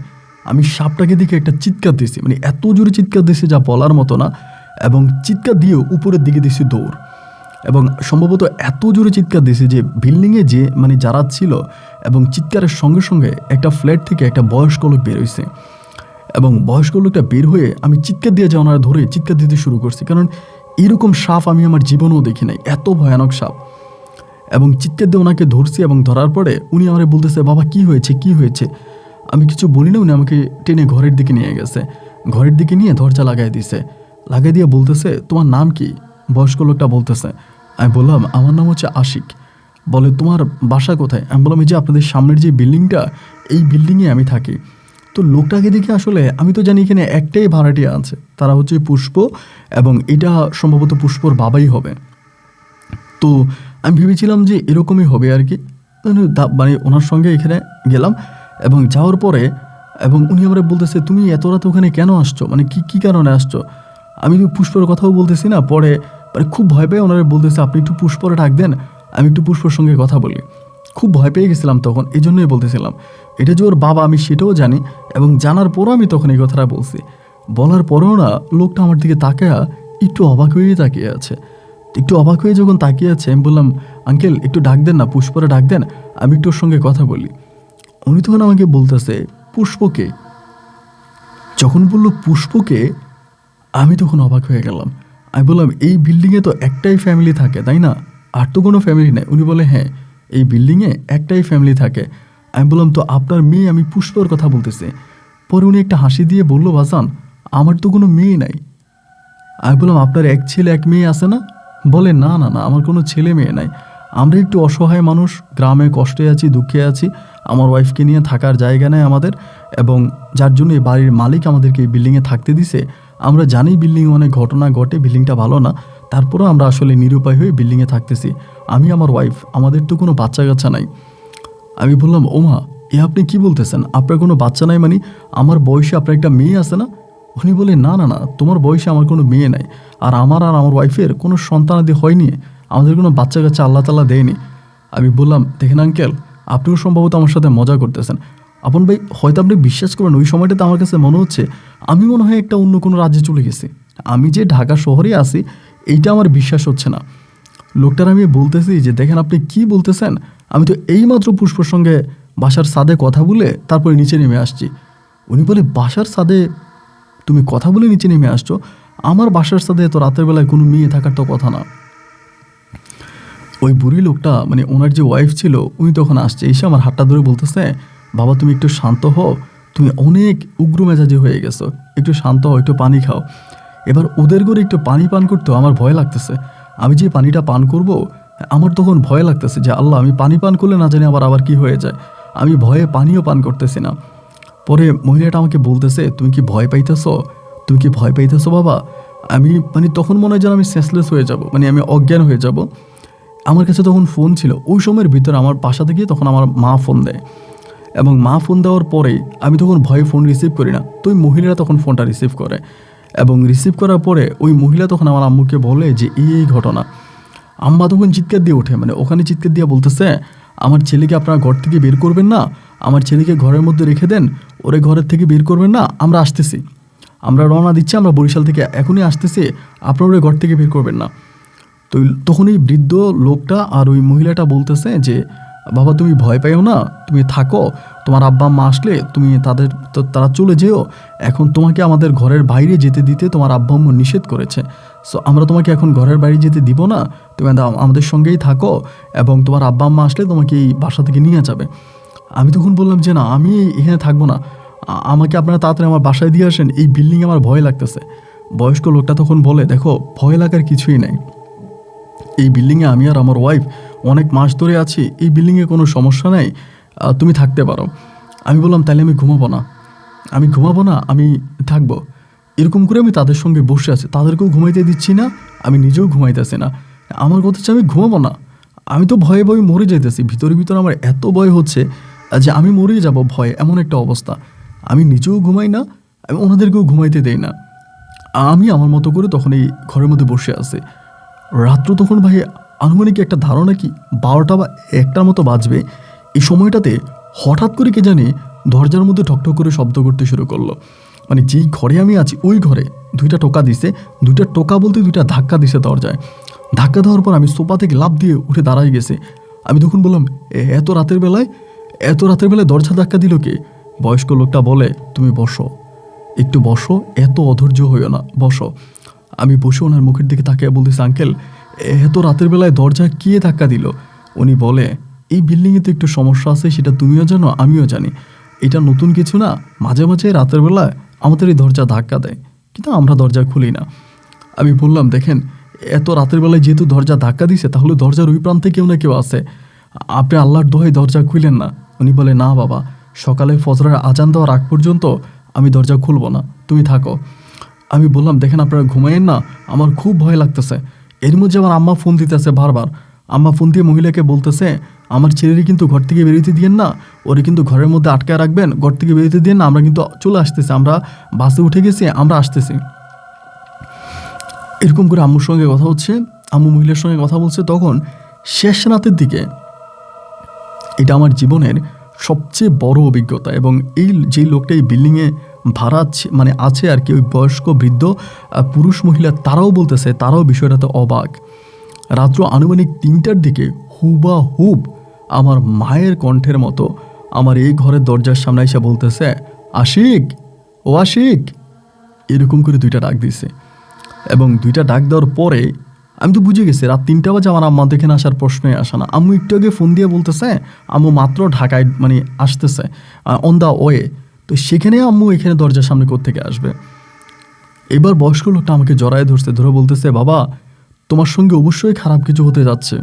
আমি সাপটাকে দেখে একটা চিৎকার দিছি, মানে এত জোরে চিৎকার দিছি যা বলার মতো না। এবং চিৎকার দিয়েও উপরের দিকে দিছি দৌড়। এবং সম্ভবত এত জোরে চিৎকার দিয়েছে যে বিল্ডিংয়ে যে মানে যারা ছিল, এবং চিৎকারের সঙ্গে সঙ্গে একটা ফ্ল্যাট থেকে একটা বয়স্ক লোক বের হয়েছে। এবং বয়স্ক লোকটা বের হয়ে আমি চিৎকার দিয়ে যে ওনারা ধরে চিৎকার দিতে শুরু করছি, কারণ এরকম সাপ আমি আমার জীবনেও দেখি নাই, এত ভয়ানক সাপ। এবং চিৎকার দিয়ে ওনাকে ধরছি এবং ধরার পরে উনি আমাকে বলতেছে, বাবা কি হয়েছে, কি হয়েছে। আমি কিছু বলি না, উনি আমাকে টেনে ঘরের দিকে নিয়ে গেছে। ঘরের দিকে নিয়ে দরজা লাগাই দিছে, লাগাই দিয়ে বলতেছে, তোমার নাম কি? বয়স্ক লোকটা বলতেছে। আমি বললাম, আমার নাম হচ্ছে আশিক। বলে, তোমার বাসা কোথায়? আমি বললাম, এই যে আপনাদের সামনের যে বিল্ডিংটা, এই বিল্ডিংয়ে আমি থাকি। তো লোকটাকে দেখে আসলে আমি তো জানি এখানে একটাই ভাড়াটিয়া আছে, তারা হচ্ছে পুষ্প, এবং এটা সম্ভবত পুষ্পর বাবাই হবে। তো আমি ভেবেছিলাম যে এরকমই হবে আর কি। মানে ওনার সঙ্গে এখানে গেলাম এবং যাওয়ার পরে এবং উনি আমরা বলতেছে, তুমি এত রাত ওখানে কেন আসছো, মানে কি কারণে আসছো? আমি তো পুষ্পর কথাও বলতেছি না। পরে মানে খুব ভয় পেয়ে ওনারা বলতেছে, আপনি একটু পুষ্পরে ডাক দেন, আমি একটু পুষ্পর সঙ্গে কথা বলি। খুব ভয় পেয়ে গেছিলাম তখন, এই জন্যই বলতেছিলাম। এটা যে ওর বাবা আমি সেটাও জানি, এবং জানার পরও আমি তখন এই কথাটা বলছি। বলার পরেও না লোকটা আমার দিকে তাকায়া একটু অবাক হয়েই তাকিয়ে আছে। একটু অবাক হয়ে যখন তাকিয়ে আছে, আমি বললাম, আঙ্কেল একটু ডাক দেন না, পুষ্পরে ডাক দেন, আমি একটু ওর সঙ্গে কথা বলি। উনি তখন আমাকে বলতেছে, পুষ্পকে? যখন বলল পুষ্পকে, আমি তখন অবাক হয়ে গেলাম। আমি বললাম, এই বিল্ডিংয়ে তো একটাই ফ্যামিলি থাকে তাই না, আর তো কোনো ফ্যামিলি নেই? উনি বলে, হ্যাঁ এই বিল্ডিংয়ে একটাই ফ্যামিলি থাকে। আমি বললাম, তো আপনার মেয়ে? আমি পুষ্পর কথা বলতেছি। পরে উনি একটা হাসি দিয়ে বলল, বাজান আমার তো কোনো মেয়ে নাই। আমি বললাম, আপনার এক ছেলে এক মেয়ে আছে না? বলে, না না না, আমার কোনো ছেলে মেয়ে নাই, আমরা একটু অসহায় মানুষ, গ্রামে কষ্টে আছি, দুঃখে আছি, আমার ওয়াইফকে নিয়ে থাকার জায়গা নেই আমাদের, এবং যার জন্য এই বাড়ির মালিক আমাদেরকে এই বিল্ডিংয়ে থাকতে দিছে। আমরা জানি বিল্ডিংয়ে অনেক ঘটনা ঘটে, বিল্ডিংটা ভালো না, তারপরেও আমরা আসলে নিরুপায় হয়ে বিল্ডিংয়ে থাকতেছি। আমি আমার ওয়াইফ, আমাদের তো কোনো বাচ্চা কাচ্চা নাই। আমি বললাম, ওমা এ আপনি কি বলতেছেন, আপনার কোনো বাচ্চা নাই মানে? আমার বয়সে আপনার একটা মেয়ে আছে না? উনি বলে, না না না, তোমার বয়সে আমার কোনো মেয়ে নাই, আর আমার ওয়াইফের কোনো সন্তানাদি হয়নি, আমাদের কোনো বাচ্চা কাচ্চা আল্লাহ তাআলা দেয়নি। আমি বললাম, দেখেন আঙ্কেল, আপনিও সম্ভবত আমার সাথে মজা করতেছেন। আপন ভাই, হয়তো আপনি বিশ্বাস করবেন, ওই সময়টাতে আমার কাছে মনে হচ্ছে আমি মনে হয় একটা অন্য কোনো রাজ্যে চলে গেছি। আমি যে ঢাকা শহরে আছি এইটা আমার বিশ্বাস হচ্ছে না। লোকটার আমি বলতেছি যে, দেখেন আপনি কি বলতেছেন, আমি তো এইমাত্র পুষ্পর সঙ্গে বাসার ছাদে কথা বলে তারপরে নিচে নেমে আসছি। উনি বলে, বাসার ছাদে তুমি কথা বলে নিচে নেমে আসছো? আমার বাসার ছাদে তো রাতের বেলায় কোনো মেয়ে থাকার তো কথা না। ওই বুড়ি লোকটা, মানে ওনার যে ওয়াইফ ছিল, উনি তখন আসছে, এসে আমার হাতটা ধরে বলতেছে, বাবা তুমি একটু শান্ত হও, তুমি অনেক উগ্র মেজাজি হয়ে গেছো, একটু শান্ত হও, একটু পানি খাও। এবার ওদের করে একটু পানি পান করতেও আমার ভয় লাগতেছে। আমি যে পানিটা পান করব, আমার তখন ভয় লাগতেছে যে আল্লাহ, আমি পানি পান করলে না জানি আবার কি হয়ে যায়। আমি ভয়ে পানিও পান করতেছি না। পরে মহিলাটা আমাকে বলতেছে, তুমি কি ভয় পাইতেছো, তুমি কি ভয় পাইতেছো বাবা? আমি মানে তখন মনে হয় যেন আমি সেন্সলেস হয়ে যাব, মানে আমি অজ্ঞান হয়ে যাব। আমার কাছে তখন ফোন ছিল, ওই সময়ের ভিতরে আমার বাসা থেকে তখন আমার মা ফোন দেয়, এবং মা ফোন দেওয়ার পরে আমি তখন ভয়ে ফোন রিসিভ করি না, তো ওই মহিলারা তখন ফোনটা রিসিভ করে, এবং রিসিভ করার পরে ওই মহিলা তখন আমার আম্মুকে বলে যে এই ঘটনা। আম্মা তখন চিৎকার দিয়ে ওঠে, মানে ওখানে চিৎকার দিয়ে বলতেছে, আমার ছেলেকে আপনারা ঘর থেকে বের করবেন না, আমার ছেলেকে ঘরের মধ্যে রেখে দেন, ওরে ঘরের থেকে বের করবেন না, আমরা আসতেছি, আমরা রওনা দিচ্ছি, আমরা বরিশাল থেকে এখনই আসতেছি, আপনারা ওরে ঘর থেকে বের করবেন না। তো তখন এই বৃদ্ধ লোকটা আর ওই মহিলাটা বলতেছে যে, বাবা তুমি ভয় পাইও না, তুমি থাকো, তোমার আব্বা আম্মা আসলে তুমি তারা চলে যেও, এখন তোমাকে আমাদের ঘরের বাইরে যেতে দিতে তোমার আব্বা আম্মু নিষেধ করেছে, সো আমরা তোমাকে এখন ঘরের বাইরে যেতে দিব না, তুমি আমাদের সঙ্গেই থাকো এবং তোমার আব্বা আম্মা আসলে তোমাকে এই বাসা থেকে নিয়ে যাবে। আমি তখন বললাম যে না, আমি এখানে থাকবো না, আমাকে আপনারা তাড়াতাড়ি আমার বাসায় দিয়ে আসেন, এই বিল্ডিংয়ে আমার ভয় লাগতেছে। বয়স্ক লোকটা তখন বলে, দেখো ভয় লাগার কিছুই নাই, এই বিল্ডিংয়ে আমি আর আমার ওয়াইফ অনেক মাস ধরে আছি, এই বিল্ডিংয়ে কোনো সমস্যা নাই, তুমি থাকতে পারো। আমি বললাম তাহলে আমি ঘুমাবো না, আমি থাকবো। এরকম করে আমি তাদের সঙ্গে বসে আছি, তাদেরকেও ঘুমাইতে দিচ্ছি না, আমি নিজেও ঘুমাইতেছি না। আমার কথা হচ্ছে আমি ঘুমাবো না, আমি তো ভয়ে ভয়ে মরে যাইতেছি, ভিতরে আমার এত ভয় হচ্ছে যে আমি মরেই যাব ভয়ে, এমন একটা অবস্থা। আমি নিজেও ঘুমাই না, আমি ওনাদেরকেও ঘুমাইতে দেই না। আমি আমার মতো করে তখন এই ঘরের মধ্যে বসে আছি। রাত্র তখন ভাই আনুমানিক একটা ধারণা কি 12টা বা 1টার মতো বাজবে। এই সময়টাতে হঠাৎ করে কে জানি দরজার মধ্যে ঠকঠক করে শব্দ করতে শুরু করলো। মানে যেই ঘরে আমি আছি ওই ঘরে 2টা টোকা দিছে, 2টা টোকা বলতে 2টা ধাক্কা দিছে দরজায়। ধাক্কা দেওয়ার পর আমি সোফা থেকে লাফ দিয়ে উঠে দাঁড়াই গেছে। আমি তখন বললাম এত রাতের বেলায় দরজা ধাক্কা দিল কে? বয়স্ক লোকটা বলে, তুমি বসো, একটু বসো, এত অধৈর্য হইও না, বসো। আমি বসে ওনার মুখের দিকে তাকিয়ে বলতেছি, আঙ্কেল এত রাতের বেলায় দরজা কে ধাক্কা দিল? উনি বলে, এই বিল্ডিংয়ে তো একটু সমস্যা আছে, সেটা তুমিও জানো আমিও জানি, এটা নতুন কিছু না, মাঝে মাঝে রাতের বেলায় আমাদের এই দরজা ধাক্কা দেয়, কিন্তু আমরা দরজা খুলি না। আমি বললাম, দেখেন এত রাতের বেলায় যেহেতু দরজা ধাক্কা দিছে, তাহলে দরজার ওই প্রান্তে কেউ না কেউ আছে, আপনি আল্লাহর দোহাই দরজা খুলেন না। উনি বলে, না বাবা, সকালে ফজরের আজান দেওয়ার আগ পর্যন্ত আমি দরজা খুলবো না, তুমি থাকো। আমি বললাম, দেখেন আপনারা ঘুমাইয়েন না, আমার খুব ভয় লাগতেছে। এর মধ্যে আমার আম্মা ফোন দিতেছে বারবার, আম্মা ফোন দিয়ে মহিলাকে বলতেছে, আমার ছেলেরই কিন্তু ঘর থেকে বেরোতে দিয়েন না, ওরে কিন্তু ঘরের মধ্যে আটকায় রাখবেন, ঘর থেকে বেরোতে দিয়েন না, আমরা কিন্তু চলে আসতেছি, আমরা বাসে উঠে গেছি, আমরা আসতেছি। এরকম করে আম্মুর সঙ্গে কথা হচ্ছে, আম্মু মহিলার সঙ্গে কথা বলছে। তখন শেষ রাতের দিকে, এটা আমার জীবনের সবচেয়ে বড় অভিজ্ঞতা, এবং এই যেই লোকটা এই বিল্ডিংয়ে ভাড়া আছে আর কি, ওই বয়স্ক বৃদ্ধ পুরুষ মহিলা তারাও বলতেছে, তারাও বিষয়টাতে অবাক। রাত্র আনুমানিক 3টার দিকে হুবাহুব আমার মায়ের কণ্ঠের মতো আমার এই ঘরের দরজার সামনে এসে বলতেছে, আশিক, ও আশিক, এরকম করে 2টা ডাক দিছে। এবং 2টা ডাক দেওয়ার পরে আমি তো বুঝে গেছি রাত 3টা বাজে, আমার আম্মা তো এখানে আসার প্রশ্নই আসে না। আম্মু একটু আগে ফোন দিয়ে বলতেছে আম্মু মাত্র ঢাকায় আসতেছে অন দ্য ওয়ে, তো সেখানে আম্মু এখানে দরজার সামনে কোত্থেকে আসবে। এবার বয়স্ক লোকটা আমাকে জড়ায় ধরে বলতেছে, বাবা তোমার সঙ্গে অবশ্যই খারাপ কিছু হতে যাচ্ছে,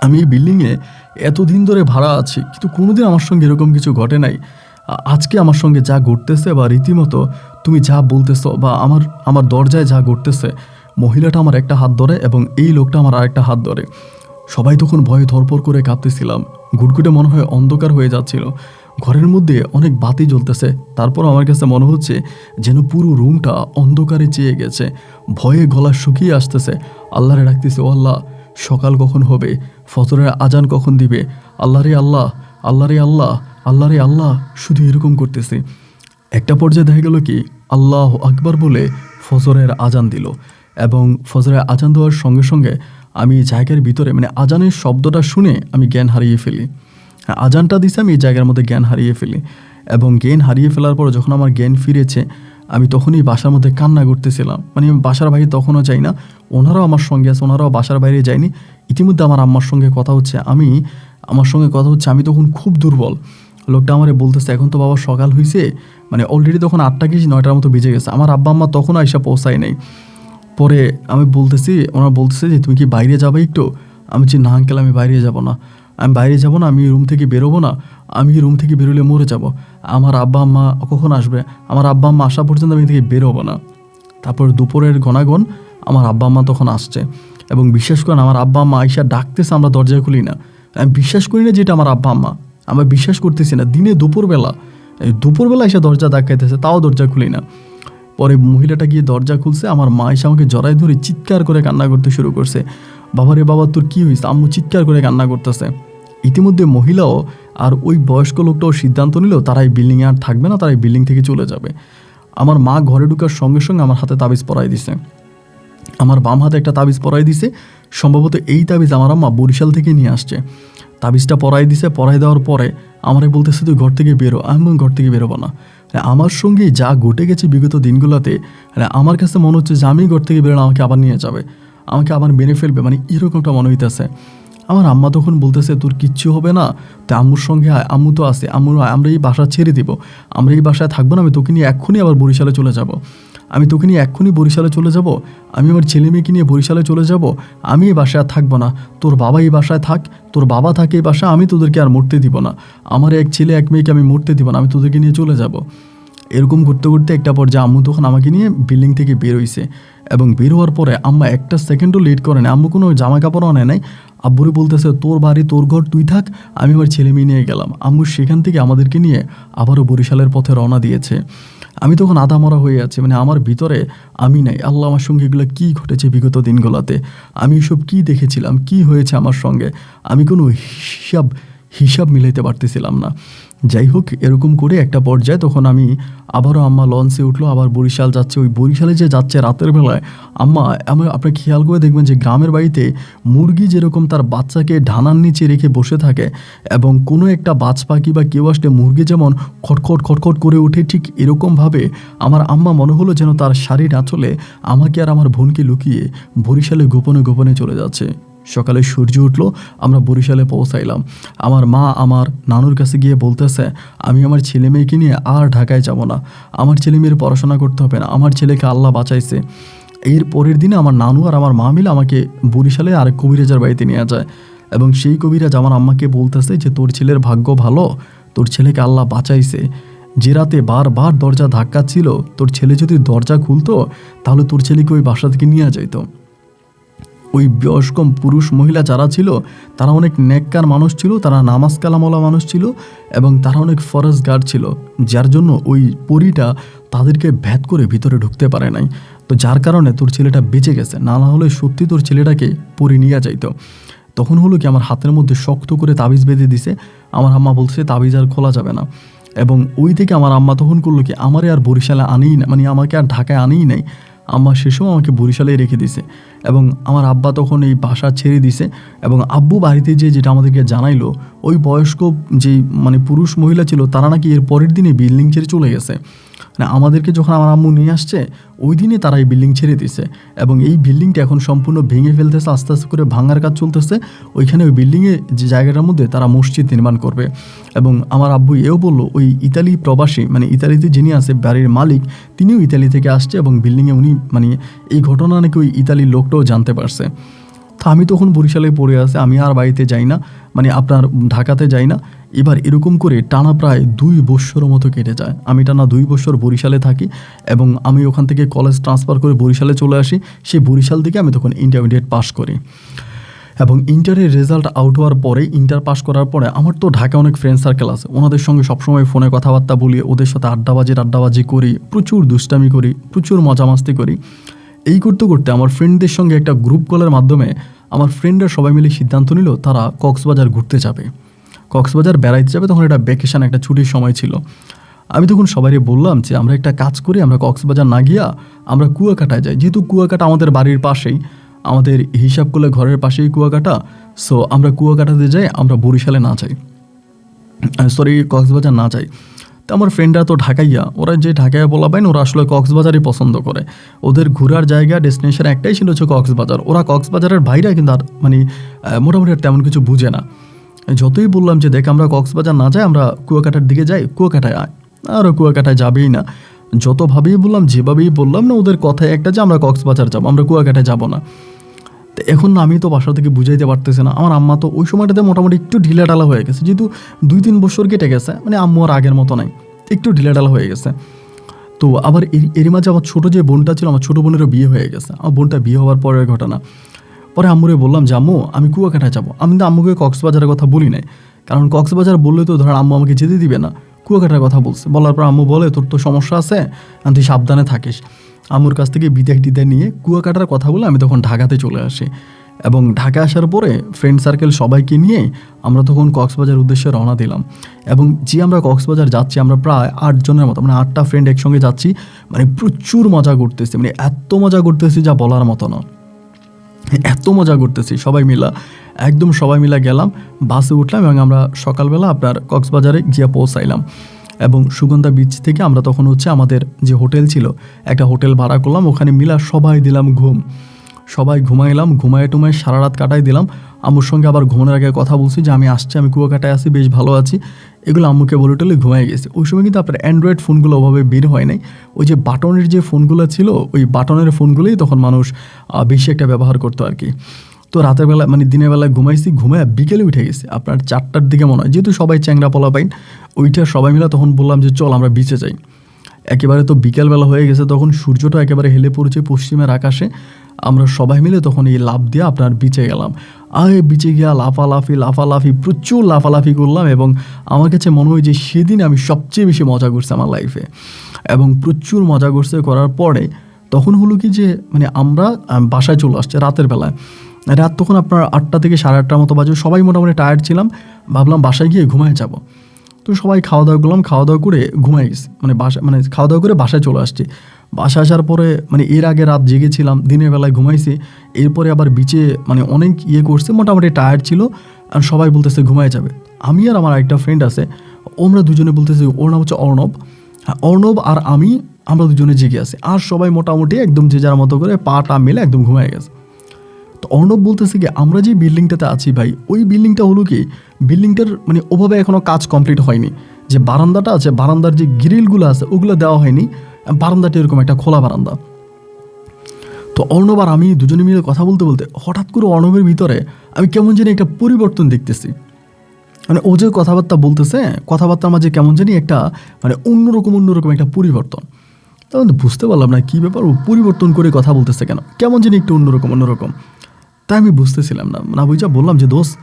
আমি এই বিল্ডিংয়ে এতদিন ধরে ভাড়া আছি, কিন্তু কোনোদিন আমার সঙ্গে এরকম কিছু ঘটে নাই। আজকে আমার সঙ্গে যা ঘটতেছে, বা রীতিমতো তুমি যা বলতেছো, বা আমার দরজায় যা ঘটতেছে, মহিলাটা আমার একটা হাত ধরে এবং এই লোকটা আমার আরেকটা হাত ধরে। সবাই তখন ভয়ে ধরপড় করে কাঁপতেছিলাম, ঘুটঘুটে মনে হয় অন্ধকার হয়ে যাচ্ছিল, ঘরের মধ্যে অনেক বাতি জ্বলতেছে, তারপর আমার কাছে মনে হচ্ছে যেন পুরো রুমটা অন্ধকারে চেয়ে গেছে। ভয়ে গলা শুকিয়ে আসতেছে, আল্লাহরে ডাকতেছে, ও আল্লাহ, সকাল কখন হবে, ফজরের আজান কখন দিবে, আল্লাহ রে আল্লাহ, আল্লাহ রে আল্লাহ, আল্লাহ রে আল্লাহ, শুধু এরকম করতেছি। একটা পর্যায়ে দেখা গেল কি, আল্লাহ আকবার বলে ফজরের আজান দিল, এবং ফজরের আজান দেওয়ার সঙ্গে সঙ্গে আমি জায়গার ভিতরে আজানের শব্দটা শুনে আমি জ্ঞান হারিয়ে ফেলি। আজানটা দিছে, আমি এই জায়গার মধ্যে জ্ঞান হারিয়ে ফেলি, এবং জ্ঞান হারিয়ে ফেলার পর যখন আমার জ্ঞান ফিরেছে, আমি তখনই বাসার মধ্যে কান্না করতেছিলাম। আমি বাসার বাইরে তখনও যাই না, ওনারাও আমার সঙ্গে আছে, ওনারাও বাসার বাইরে যায়নি। ইতিমধ্যে আমার আম্মার সঙ্গে কথা হচ্ছে, আমি তখন খুব দুর্বল। লোকটা আমারে বলতেছে, এখন তো বাবা সকাল হয়েছে, অলরেডি তখন 8টা কি 9টার মতো বেজে গেছে, আমার আব্বা আম্মা তখন আইসা পৌঁছায় নাই। পরে আমি ওনারা বলতেছে যে তুমি কি বাইরে যাবে একটু? আমি বলছি, না আঙ্কেল, আমি বাইরে যাব না, আমি রুম থেকে বেরোবো না, আমি রুম থেকে বেরোলে মরে যাব, আমার আব্বা আম্মা কখন আসবে, আমার আব্বা আম্মা আসা পর্যন্ত আমি থেকে বেরোবো না। তারপর দুপুরের ঘনাগণ আমার আব্বা আম্মা তখন আসছে, এবং বিশ্বাস করেন আমার আব্বা আম্মা আইসা ডাকতেছে, আমরা দরজা খুলি না। আমি বিশ্বাস করি না যেটা আমার আব্বা আম্মা, আমরা বিশ্বাস করতেছি না। দুপুরবেলা এসে দরজা ধাক্কাইতেছে, তাও দরজা খুলি না। পরে মহিলাটা গিয়ে দরজা খুলছে, আমার মা এসে আমাকে জড়াই ধরে চিৎকার করে কান্না করতে শুরু করছে, বাবারে বাবা তোর কী হয়েছে? আম্মু চিৎকার করে কান্না করতেছে। ইতিমধ্যে মহিলাও আর ওই বয়স্ক লোকটাও সিদ্ধান্ত নিল তারা এই বিল্ডিংয়ে আর থাকবে না, তারা এই বিল্ডিং থেকে চলে যাবে। আমার মা ঘরে ঢুকার সঙ্গে সঙ্গে আমার হাতে তাবিজ পরাই দিছে, আমার বাম হাতে একটা তাবিজ পরাই দিছে। সম্ভবত এই তাবিজ আমার আম্মা বরিশাল থেকে নিয়ে আসছে। তাবিজটা পরাই দিছে। পরাই দেওয়ার পরে আমারে বলতেছে তুই ঘর থেকে বেরো। আমি ঘর থেকে বেরোবো না। আমার সঙ্গে যা ঘটে গেছে বিগত দিনগুলোতে, আমার কাছে মনে হচ্ছে যে আমি ঘর থেকে বেরোলে আমাকে আবার নিয়ে যাবে, আমাকে আবার মেরে ফেলবে, মানে এরকমটা মনে হইতেছে। আমার আম্মা তখন বলতেছে তোর কিচ্ছু হবে না, তো আম্মুর সঙ্গে আয়, আম্মু তো আছে, আমরা এই বাসা ছেড়ে দিব, আমরা এই বাসায় থাকবো না, আমি তোকে নিয়ে এক্ষুনি আবার বরিশালে চলে যাব, আমি তোকে নিয়ে এক্ষুনি বরিশালে চলে যাব, আমি আমার ছেলে মেয়েকে নিয়ে বরিশালে চলে যাব, আমি এই বাসায় আর থাকবো না, তোর বাবা এই বাসায় থাক, তোর বাবা থাকে এই বাসায়, আমি তোদেরকে আর মরতে দিব না, আমার এক ছেলে এক মেয়েকে আমি মরতে দিব না, আমি তোদেরকে নিয়ে চলে যাব। এরকম করতে করতে একটা পর্যায়ে আম্মু তখন আমাকে নিয়ে বিল্ডিং থেকে বের হইছে, এবং বের হওয়ার পরে আম্মা একটা সেকেন্ডও লেট করে না, আম্মু কোনো জামা কাপড়ও আনে নাই। আব্বুরে বলতেছে তোর বাড়ি তোর ঘর তুই থাক, আমি আমার ছেলে মেয়ে নিয়ে গেলাম। আম্মু সেখান থেকে আমাদেরকে নিয়ে আবারও বরিশালের পথে রওনা দিয়েছে। আমি তখন আধা মরা হয়ে আছি, মানে আমার ভিতরে আমি নাই। আল্লাহ আমার সঙ্গে এগুলো কী ঘটেছে বিগত দিনগুলোতে, আমি এসব কী দেখেছিলাম, কি হয়েছে আমার সঙ্গে, আমি কোনো হিসাব মিলাইতে পারতেছিলাম না। যাই হোক, এরকম করে একটা পর্যায়ে তখন আমি আবারও আম্মা লঞ্চে উঠলো, আবার বরিশাল যাচ্ছে। ওই বরিশালে যে যাচ্ছে রাতের বেলায়, আপনি খেয়াল করে দেখবেন যে গ্রামের বাড়িতে মুরগি যেরকম তার বাচ্চাকে ঢানার নিচে রেখে বসে থাকে, এবং কোনো একটা বাজ পাখি বা কেউ আসলে মুরগি যেমন খটখট খটখট করে ওঠে, ঠিক এরকমভাবে আমার আম্মা মনে হলো যেন তার শাড়ির আঁচলে আমাকে আর আমার বোনকে লুকিয়ে বরিশালে গোপনে গোপনে চলে যাচ্ছে। সকালে সূর্য উঠলো, আমরা বরিশালে পৌঁছাইলাম। আমার মা আমার নানুর কাছে গিয়ে বলতেছে আমি আমার ছেলে মেয়েকে নিয়ে আর ঢাকায় যাব না, আমার ছেলে মেয়ের পড়াশোনা করতে হবে না, আমার ছেলেকে আল্লাহ বাঁচাইছে। এর পরের দিনে আমার নানু আর আমার মা মিলে আমাকে বরিশালে আরেক কবিরাজের বাড়িতে নিয়ে যায়, এবং সেই কবিরাজ আমার আম্মাকে বলতেছে যে তোর ছেলের ভাগ্য ভালো, তোর ছেলেকে আল্লাহ বাঁচাইছে। যে রাতে বারবার দরজা ধাক্কা ছিল, তোর ছেলে যদি দরজা খুলতো তাহলে তোর ছেলেকে ওই বাসা থেকে নিয়ে যাইতো। ওই বয়স্ক পুরুষ মহিলা যারা ছিল তারা অনেক নেককার মানুষ ছিল, তারা নামাজ কালামওয়ালা মানুষ ছিল, এবং তারা অনেক ফরজগার ছিল, যার জন্য ওই পরীটা তাদেরকে ভেদ করে ভিতরে ঢুকতে পারে নাই। তো যার কারণে তোর ছেলেটা বেঁচে গেছে, না হলে সত্যি তোর ছেলেটাকে পরী নিয়ে যাইতো। তখন হলো কি আমার হাতের মধ্যে শক্ত করে তাবিজ বেঁধে দিছে। আমার আম্মা বলছে তাবিজ আর খোলা যাবে না, এবং ওই থেকে আমার আম্মা তখন করলো কি আমারে আর বরিশালে আনেই না, মানে আমাকে আর ঢাকায় আনেই নাই। আম্মা সেসব আমাকে বরিশালেই রেখে দিছে, এবং আমার আব্বা তখন এই বাসা ছেড়ে দিছে। এবং আব্বু বাড়িতে যেটা আমাদেরকে জানাইলো, ওই বয়স্ক যেই মানে পুরুষ মহিলা ছিল তারা নাকি এর পরের দিনে বিল্ডিং ছেড়ে চলে গেছে। মানে আমাদেরকে যখন আমার আম্মু নিয়ে আসছে ওই দিনে তারা এই বিল্ডিং ছেড়ে দিছে, এবং এই বিল্ডিংটা এখন সম্পূর্ণ ভেঙে ফেলতেছে, আস্তে আস্তে করে ভাঙার কাজ চলতেছে। ওইখানে ওই বিল্ডিংয়ে যে জায়গাটার মধ্যে তারা মসজিদ নির্মাণ করবে। এবং আমার আব্বু এও বললো ওই ইতালি প্রবাসী, মানে ইতালিতে যিনি আছে বাড়ির মালিক, তিনিও ইতালি থেকে আসছে, এবং বিল্ডিংয়ে উনি মানে এই ঘটনা নাকি ওই ইতালির লোকটাও জানতে পারছে। তো আমি তখন বরিশালে পড়ে আছে, আমি আর বাড়িতে যাই না, মানে আপনার ঢাকাতে যাই না। এবার এরকম করে টানা প্রায় 2 বছরের মতো কেটে যায়। আমি টানা 2 বছর বরিশালে থাকি, এবং আমি ওখান থেকে কলেজ ট্রান্সফার করে বরিশালে চলে আসি। সেই বরিশাল থেকে আমি তখন ইন্টারমিডিয়েট পাস করি, এবং ইন্টারের রেজাল্ট আউট হওয়ার পরে, ইন্টার পাস করার পরে আমার তো ঢাকায় অনেক ফ্রেন্ড সার্কেল আছে, ওনাদের সঙ্গে সবসময় ফোনে কথাবার্তা বলি, ওদের সাথে আড্ডাবাজি করি, প্রচুর দুষ্টামি করি, প্রচুর মজা মাস্তি করি। এই করতে করতে আমার ফ্রেন্ডদের সঙ্গে একটা গ্রুপ কলের মাধ্যমে আমার ফ্রেন্ডরা সবাই মিলে সিদ্ধান্ত নিল তারা কক্সবাজার ঘুরতে যাবে, কক্সবাজার বেড়াইতে যাবে। তখন এটা ভ্যাকেশন, একটা ছুটির সময় ছিল। আমি তখন সবাইকে বললাম যে আমরা একটা কাজ করি, আমরা কক্সবাজার না গিয়া আমরা কুয়াকাটায় যাই, যেহেতু কুয়াকাটা আমাদের বাড়ির পাশেই, আমাদের হিসাব করলে ঘরের পাশেই কুয়াকাটা। সো আমরা কুয়াকাটাতে যাই, আমরা বরিশালে না যাই, কক্সবাজার না যাই। তো আমার ফ্রেন্ডরা তো ঢাকাইয়া, ওরা যে ঢাকায় বলা পায় না, ওরা আসলে কক্সবাজারই পছন্দ করে। ওদের ঘোরার জায়গা ডেস্টিনেশন একটাই ছিল, হচ্ছে কক্সবাজার। ওরা কক্সবাজারের বাইরে কিন্তু আর মানে মোটামুটি তেমন কিছু বুঝে না। যতই বললাম যে দেখ আমরা কক্সবাজার না যাই, আমরা কুয়াকাটার দিকে যাই, কুয়াকাটায় আয়, আর কুয়াকাটায় যাবেই না। যতভাবেই বললাম, যেভাবেই বললাম না, ওদের কথায় একটা যে আমরা কক্সবাজার যাবো, আমরা কুয়াকাটায় যাবো না। তো এখন না আমি তো বাসা থেকে বুঝাইতে পারতেছি না। আমার আম্মা তো ওই সময়টাতে মোটামুটি একটু ঢিলাঢালা হয়ে গেছে, যেহেতু 2-3 বছর কেটে গেছে, মানে আম্মু আর আগের মতো নাই, একটু ঢিলাঢালা হয়ে গেছে। তো আবার এর মাঝে আমার ছোটো যে বোনটা ছিল, আমার ছোটো বোনেরও বিয়ে হয়ে গেছে। আমার বোনটা বিয়ে হওয়ার পরের ঘটনা। পরে আম্মুরে বললাম যে আম্মু আমি কুয়াকাটায় যাবো। আমি তো আম্মুকে কক্সবাজারের কথা বলি নাই, কারণ কক্সবাজার বললে তো ধর আম্মু আমাকে যেতে দিবে না। কুয়াকাটার কথা বলছে, বলার পর আম্মু বলে তোর তো সমস্যা আছে, তুই সাবধানে থাকিস। আম্মুর কাছ থেকে বিদায় নিয়ে কুয়াকাটার কথা বলে আমি তখন ঢাকাতে চলে আসি, এবং ঢাকা আসার পরে ফ্রেন্ড সার্কেল সবাইকে নিয়ে আমরা তখন কক্সবাজার উদ্দেশ্যে রওনা দিলাম। এবং যে আমরা কক্সবাজার যাচ্ছি, আমরা প্রায় 8 জনের মতো, মানে 8টা ফ্রেন্ড একসঙ্গে যাচ্ছি। মানে প্রচুর মজা করতেছি, মানে এত মজা করতেছি যা বলার মতো না, এত মজা করতেছি সবাই মিলা। একদম সবাই মিলে গেলাম, বাসে উঠলাম এবং আমরা সকালবেলা আপনার কক্সবাজারে গিয়ে পৌঁছাইলাম। এবং সুগন্ধা বিচ থেকে আমরা তখন হচ্ছে আমাদের যে হোটেল ছিল একটা হোটেল ভাড়া করলাম, ওখানে মিলা সবাই দিলাম ঘুম, সবাই ঘুমাইলাম, ঘুমায় টুমায় সারা রাত কাটাই দিলাম। আম্মুর সঙ্গে আবার ঘুমানোর আগে কথা বলছি যে আমি আসছি, আমি কুয়াকাটায় আছি, বেশ ভালো আছি, এগুলো আম্মুকে বলে টলে ঘুমাই গেছে। ওই সময় কিন্তু আপনার অ্যান্ড্রয়েড ফোনগুলো ওভাবে বের হয় নাই, ওই যে বাটনের যে ফোনগুলো ছিল ওই বাটনের ফোনগুলোই তখন মানুষ বেশি একটা ব্যবহার করতো আর কি। তো রাতের বেলা মানে দিনের বেলায় ঘুমাইছি, ঘুমায় বিকেলে উঠে গেছি আপনার 4টার দিকে মনে হয়, যেহেতু সবাই চ্যাংরা পোলা পাইন ওইটা সবাই মিলে তখন বললাম যে চল আমরা বিচে যাই। একেবারে তো বিকেলবেলা হয়ে গেছে, তখন সূর্যটা একেবারে হেলে পড়েছে পশ্চিমের আকাশে। আমরা সবাই মিলে তখন এই লাফ দিয়ে আপনার বিচে গেলাম। বিচে গিয়া লাফালাফি প্রচুর লাফালাফি করলাম এবং আমার কাছে মনে হয় যে সেদিন আমি সবচেয়ে বেশি মজা করছি আমার লাইফে, এবং প্রচুর মজা করছে। করার পরে তখন হলো কি যে মানে আমরা বাসায় চলে আসছে রাতের বেলায়, রাত তখন আপনার 8টা থেকে 8:30 মতো বাজে, সবাই মোটামুটি টায়ার্ড ছিলাম, ভাবলাম বাসায় গিয়ে ঘুমায় যাব। তো সবাই খাওয়া দাওয়া করলাম, খাওয়া দাওয়া করে ঘুমাই গেছি, মানে খাওয়া দাওয়া করে বাসায় চলে আসছি। বাসায় আসার পরে মানে এর আগে রাত জেগেছিলাম, দিনের বেলায় ঘুমাইছি, এরপরে আবার বিচে মানে অনেক করছে, মোটামুটি টায়ার্ড ছিল, আর সবাই বলতেছে ঘুমায় যাবে। আমি আর আমার একটা ফ্রেন্ড আছে, আমরা দুজনে বলতেছি, ওর নাম হচ্ছে অর্ণব, অর্ণব আর আমরা দুজনে জেগে আছি, আর সবাই মোটামুটি একদম যে যার মতো করে পা মেলে একদম ঘুমায় গেছে। তো অর্ণব বলতেছে কি আমরা যে বিল্ডিংটাতে আছি ভাই, ওই বিল্ডিংটা হলো কি বিল্ডিংটার মানে ওভাবে এখনও কাজ কমপ্লিট হয়নি, যে বারান্দাটা আছে বারান্দার যে গ্রিলগুলো আছে ওগুলো দেওয়া হয়নি, বারান্দাটা এরকম একটা খোলা বারান্দা। তো অর্ণব আর আমি দুজনে মিলে কথা বলতে বলতে হঠাৎ করে অর্ণবের ভিতরে আমি কেমন জানি একটা পরিবর্তন দেখতেছি, মানে ও যে কথাবার্তা বলতেছে কথাবার্তার মাঝে কেমন জানি একটা মানে অন্যরকম একটা পরিবর্তন। তখন বুঝতে পারলাম না কী ব্যাপার, ও পরিবর্তন করে কথা বলতেছে কেন, কেমন জানি একটু অন্যরকম। তাই আমি বুঝতেছিলাম না বুঝা বললাম যে দোস্ত,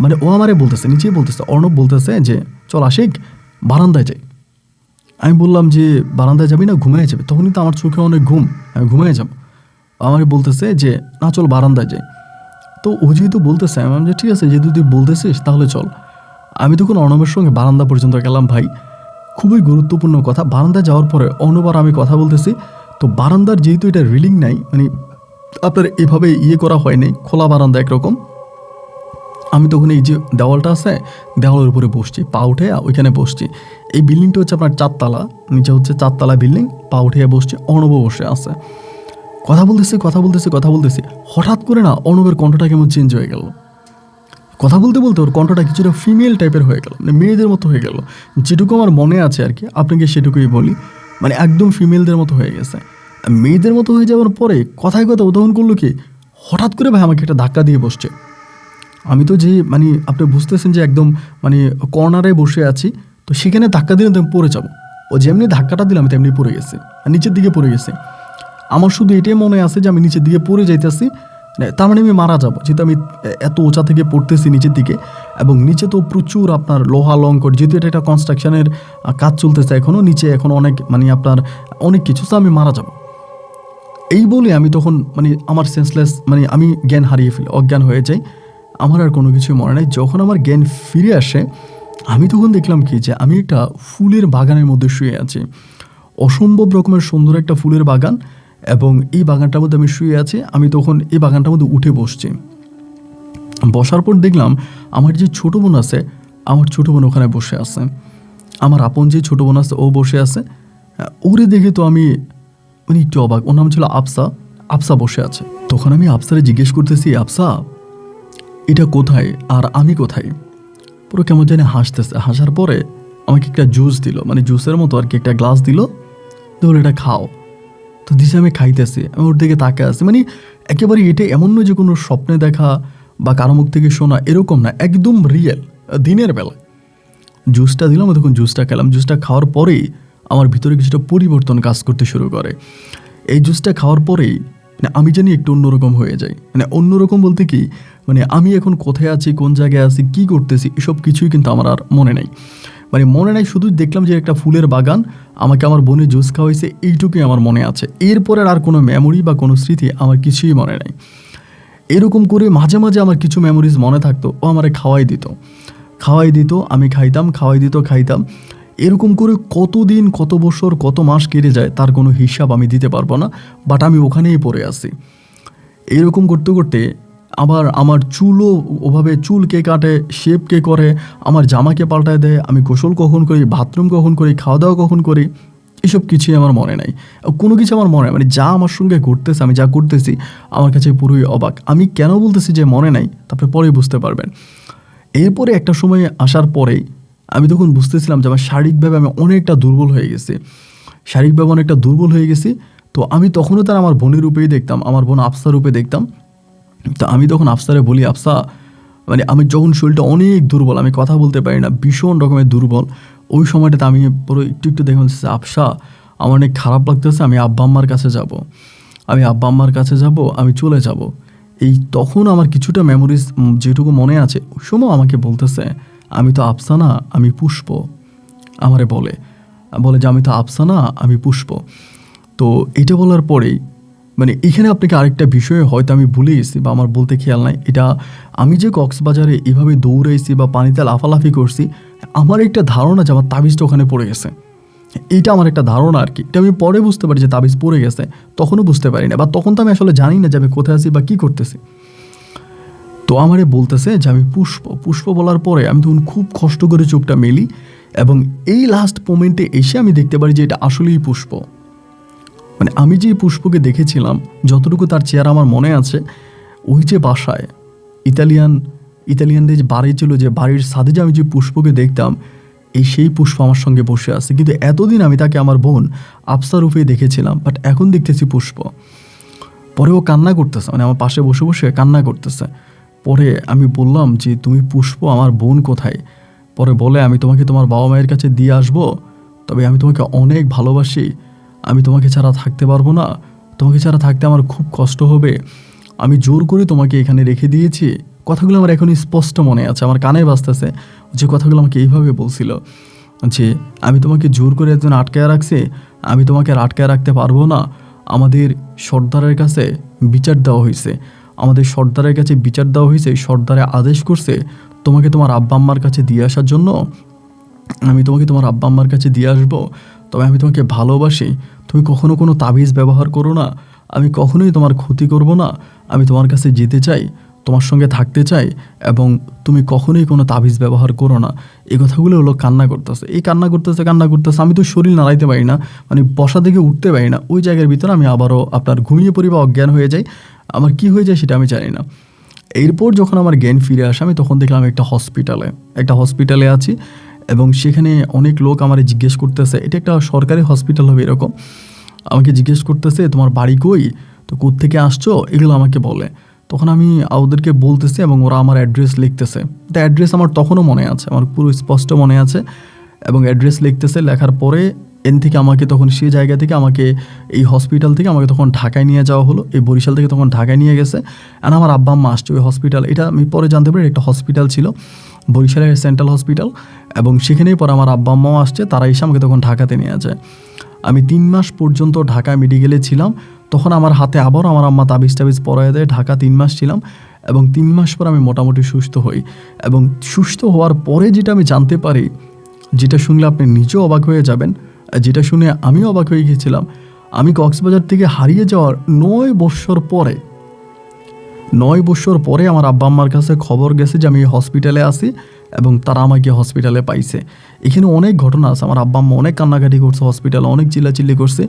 মানে ও আমারে বলতেছে, নিচেই বলতেছে, অর্ণব বলতেছে যে চল আশিক বারান্দায় যাই। আমি বললাম যে বারান্দায় যাবি না, ঘুমিয়ে যাবে, তখনই তো আমার চোখে অনেক ঘুম, আমি ঘুমিয়ে যাবো। আমারে বলতেছে যে না চল বারান্দায় যাই। তো ও যেহেতু বলতেছে আমি যে ঠিক আছে, যেহেতু তুই বলতেছিস তাহলে চল। আমি তখন অর্ণবের সঙ্গে বারান্দা পর্যন্ত গেলাম। ভাই খুবই গুরুত্বপূর্ণ কথা, বারান্দা যাওয়ার পরে অর্ণব আর আমি কথা বলতেছি, তো বারান্দার যেহেতু এটা রিলিং নাই, মানে আপনার এভাবে করা হয়নি, খোলা বারান্দা একরকম। আমি তখন এই যে দেওয়ালটা আছে দেওয়ালের উপরে বসছি, পা উঠে ওইখানে বসছি। এই বিল্ডিংটা হচ্ছে আপনার 4 তলা, নিচে হচ্ছে 4 তলা বিল্ডিং, পা উঠে বসছি, অর্ণব বসে আছে। কথা বলতেছি, হঠাৎ করে না অর্ণবের কণ্ঠটা কেমন চেঞ্জ হয়ে গেল। কথা বলতে ওর কণ্ঠটা কিছুটা ফিমেল টাইপের হয়ে গেল, মানে মেয়েদের মতো হয়ে গেল, যেটুকু আমার মনে আছে আর কি, আপনাকে সেটুকুই বলি, মানে একদম ফিমেলদের মতো হয়ে গেছে। মেয়েদের মতো হয়ে যাওয়ার পরে কথায় উদাহরণ করলো কি, হঠাৎ করে ভাই আমাকে একটা ধাক্কা দিয়ে বসছে। আমি তো যে মানে আপনি বুঝতেছেন যে একদম মানে কর্নারে বসে আছি, তো সেখানে ধাক্কা দিলে তো আমি পড়ে যাবো। ও যেমনি ধাক্কাটা দিলাম আমি তেমনি পড়ে গেছি, আর নিচের দিকে পড়ে গেছি। আমার শুধু এটাই মনে আছে যে আমি নিচের দিকে পড়ে যাইতেছি, তার মানে আমি মারা যাবো, যেহেতু আমি এত উঁচা থেকে পড়তেছি নিচের দিকে, এবং নিচে তো প্রচুর আপনার লোহা লঙ্কর, যেহেতু এটা একটা কনস্ট্রাকশনের কাজ চলতেছে এখনও, নিচে এখন অনেক মানে আপনার অনেক কিছু, তো আমি মারা যাবো। এই বলে আমি তখন মানে আমার সেন্সলেস মানে আমি জ্ঞান হারিয়ে ফেলি, অজ্ঞান হয়ে যাই, আমার আর কোনো কিছুই মনে নেই। যখন আমার জ্ঞান ফিরে আসে আমি তখন দেখলাম কি যে আমি একটা ফুলের বাগানের মধ্যে শুয়ে আছি, অসম্ভব রকমের সুন্দর একটা ফুলের বাগান, এবং এই বাগানটার মধ্যে আমি শুয়ে আছি। আমি তখন এই বাগানটার মধ্যে উঠে বসছি, বসার পর দেখলাম আমার যে ছোটো বোন আছে, আমার ছোটো বোন ওখানে বসে আছে, আমার আপন যে ছোটো বোন আছে ও বসে আছে। ওরে দেখে তো আমি মানে একটু অবাক, ওর নাম ছিল আফসা বসে আছে। তখন আমি আফসারে জিজ্ঞেস করতেছি, আফসা এটা কোথায় আর আমি কোথায়? পুরো কেমন জানি হাসতেছে, হাসার পরে আমাকে একটা জুস দিল, মানে জুসের মতো আর কি, একটা গ্লাস দিল, ধরো এটা খাও। তো দিশে আমি খাইতেছি, আমি ওর দিকে তাকে আছি, মানে একেবারে এটা এমন নয় যে কোনো স্বপ্নে দেখা বা কারো মুখ থেকে শোনা, এরকম না, একদম রিয়েল দিনের বেলায়। জুসটা দিলাম, তখন জুসটা খেলাম, জুসটা খাওয়ার পরেই আমার ভিতরে কিছুটা পরিবর্তন কাজ করতে শুরু করে। এই জুসটা খাওয়ার পরেই মানে আমি জানি একটু অন্যরকম হয়ে যাই, মানে অন্যরকম বলতে কি মানে আমি এখন কোথায় আছি, কোন জায়গায় আছি, কী করতেছি, এসব কিছুই কিন্তু আমার আর মনে নেই। মানে মনে নাই, শুধু দেখলাম যে একটা ফুলের বাগান, আমাকে আমার বোনে জুস খাওয়াইছে, এইটুকুই আমার মনে আছে। এরপরে আর কোনো মেমোরি বা কোনো স্মৃতি আমার কিছুই মনে নেই। এরকম করে মাঝে মাঝে আমার কিছু মেমোরিজ মনে থাকতো, ও আমারে খাওয়াই দিত, আমি খাইতাম, খাইতাম। এরকম করে কতদিন, কত বছর, কত মাস কেটে যায় তার কোনো হিসাব আমি দিতে পারবো না, বাট আমি ওখানেই পড়ে আছি। এইরকম করতে করতে আবার আমার চুলও ওভাবে চুল কে কাটে, শেপ কে করে, আমার জামাকে পাল্টায় দেয়, আমি গোসল কখন করি, বাথরুম কখন করি, খাওয়া দাওয়া কখন করি, এসব কিছুই আমার মনে নাই। কোনো কিছু আমার মনে, মানে যা আমার সঙ্গে ঘটতেছে, আমি যা করতেছি আমার কাছে পুরোই অবাক। আমি কেন বলতেছি যে মনে নাই, তারপরে পরেই বুঝতে পারবেন। এরপরে একটা সময় আসার পরেই আমি তখন বুঝতেছিলাম যে আমার শারীরিকভাবে আমি অনেকটা দুর্বল হয়ে গেছি, শারীরিকভাবে অনেকটা দুর্বল হয়ে গেছি। তো আমি তখনও তার আমার বোনের রূপেই দেখতাম, আমার বোন আফসা রূপে দেখতাম। তো আমি তখন আফসারে বলি, আফসা মানে আমি যখন শরীরটা অনেক দুর্বল, আমি কথা বলতে পারি না, ভীষণ রকমের দুর্বল, ওই সময়টাতে আমি পুরো একটু একটু দেখে বলতেছি, আফসা আমার অনেক খারাপ লাগতেছে, আমি আব্বা আম্মার কাছে যাব, আমি আব্বা আম্মার কাছে যাব, আমি চলে যাব। এই তখন আমার কিছুটা মেমোরিজ যেটুকু মনে আছে, ওই সময় আমাকে বলতেছে, আমি তো আফসা না, আমি পুষ্প। আমারে বলে যে আমি তো আফসা না, আমি পুষ্প। তো এটা বলার পরেই মানে এখানে আপনাকে আরেকটা বিষয়ে হয়তো আমি ভুলে গেছি বা আমার বলতে খেয়াল নাই, এটা আমি যে কক্সবাজারে এভাবে দৌড়াইছি বা পানিতে লাফালাফি করছি, আমার একটা ধারণা যে আমার তাবিজটা ওখানে পড়ে গেছে। এইটা আমার একটা ধারণা আর কি, এটা আমি পরে বুঝতে পারি যে তাবিজ পড়ে গেছে, তখনও বুঝতে পারি না, বা তখন তো আমি আসলে জানি না যে আমি কোথায় আছি বা কী করতেছি। তো আমারে বলতেছে যে আমি পুষ্প। পুষ্প বলার পরে আমি তখন খুব কষ্ট করে চোখটা মেলি, এবং এই লাস্ট মোমেন্টে এসে আমি দেখতে পারি যে এটা আসলেই পুষ্প। মানে আমি যে পুষ্পকে দেখেছিলাম, যতটুকু তার চেহারা আমার মনে আছে, ওই যে বাসায় ইতালিয়ানদের যে বাড়ি ছিল, যে বাড়ির সাথে যে আমি যে পুষ্পকে দেখতাম, সেই পুষ্প আমার সঙ্গে বসে আছে। কিন্তু এতদিন আমি তাকে আমার বোন আফসা রূপে দেখেছিলাম, বাট এখন দেখতেছি পুষ্প। পরে ও কান্না করতেছে, মানে আমার পাশে বসে বসে কান্না করতেছে। পরে আমি বললাম যে তুমি পুষ্প, আমার বোন কোথায়? পরে বলে, আমি তোমাকে তোমার বাবা মায়ের কাছে দিয়ে আসবো, তবে আমি তোমাকে অনেক ভালোবাসি, আমি তোমাকে ছাড়া থাকতে পারবো না, তোমাকে ছাড়া থাকতে আমার খুব কষ্ট হবে, আমি জোর করে তোমাকে এখানে রেখে দিয়েছি। কথাগুলো আমার এখন স্পষ্ট মনে আছে, আমার কানে বাজতেছে যে কথাগুলো আমাকে এইভাবে বলছিল যে আমি তোমাকে জোর করে একজন আটকায় রাখছি, আমি তোমাকে আর আটকায় রাখতে পারবো না, আমাদের সর্দারের কাছে বিচার দেওয়া হয়েছে, আমাদের সর্দারের কাছে বিচার দেওয়া হয়েছে, সর্দারে আদেশ করছে তোমাকে তোমার আব্বা আম্মার কাছে দিয়ে আসার জন্য, আমি তোমাকে তোমার আব্বা আম্মার কাছে দিয়ে আসবো, তবে আমি তোমাকে ভালোবাসি, তুমি কখনো কোনো তাবিজ ব্যবহার করো না, আমি কখনোই তোমার ক্ষতি করব না, আমি তোমার কাছে যেতে চাই, তোমার সঙ্গে থাকতে চাই, এবং তুমি কখনোই কোনো তাবিজ ব্যবহার করো না। এই কথাগুলো হলো কান্না করতেছে, এই কান্না করতেছে, আমি তো শরীর নাড়াইতে পারি না, মানে বসা থেকে উঠতে পারি না, ওই জায়গার ভিতরে আমি আবারও আপনার ঘুমিয়ে পড়ি বা অজ্ঞান হয়ে যাই, আমার কি হয়ে যায় সেটা আমি জানি না। এরপর যখন আমার জ্ঞান ফিরে আসে, আমি তখন দেখলাম একটা হসপিটালে আছি, এবং সেখানে অনেক লোক আমারে জিজ্ঞেস করতেছে, এটা একটা সরকারি হসপিটাল হবে এরকম, আমাকে জিজ্ঞেস করতেছে তোমার বাড়ি কই, তো কোত্থেকে আসছো, এগুলো আমাকে বলে। তখন আমি ওদেরকে বলতেছি, এবং ওরা আমার অ্যাড্রেস লিখতেছে। তো অ্যাড্রেস আমার তখনও মনে আছে, আমার পুরো স্পষ্ট মনে আছে, এবং অ্যাড্রেস লিখতেছে, লেখার পরে এন থেকে আমাকে তখন সেই জায়গা থেকে আমাকে এই হসপিটাল থেকে আমাকে তখন ঢাকায় নিয়ে যাওয়া হলো, এই বরিশাল থেকে তখন ঢাকায় নিয়ে গেছে। আর আমার আব্বা আম্মা আসছে ওই হসপিটাল, এটা আমি পরে জানতে পারি একটা হসপিটাল ছিল, বরিশালের সেন্ট্রাল হসপিটাল, এবং সেখানেই পরে আমার আব্বা আম্মাও আসছে, তারা এসে আমাকে তখন ঢাকাতে নিয়ে যায়। আমি 3 মাস পর্যন্ত ঢাকা মেডিকেলে ছিলাম, তখন আমার হাতে আবারও আমার আম্মা তাবিজ পরায় দেয়, ঢাকা 3 মাস ছিলাম, এবং 3 মাস পর আমি মোটামুটি সুস্থ হই। এবং সুস্থ হওয়ার পরে যেটা আমি জানতে পারি, যেটা শুনলে আপনি নিজেও অবাক হয়ে যাবেন, যেটা শুনে আমিও অবাক হয়ে গিয়েছিলাম, আমি কক্সবাজার থেকে হারিয়ে যাওয়ার 9 বছর পরে আমার আব্বা আম্মার কাছে খবর গেছে যে আমি হসপিটালে আছি, এবং তারা আমাকে হসপিটালে পাইছে। এখানে অনেক ঘটনা আছে, আমার আব্বা আম্মা অনেক কান্নাকাটি করছে হসপিটালে, অনেক চিল্লাচিল্লি করছে,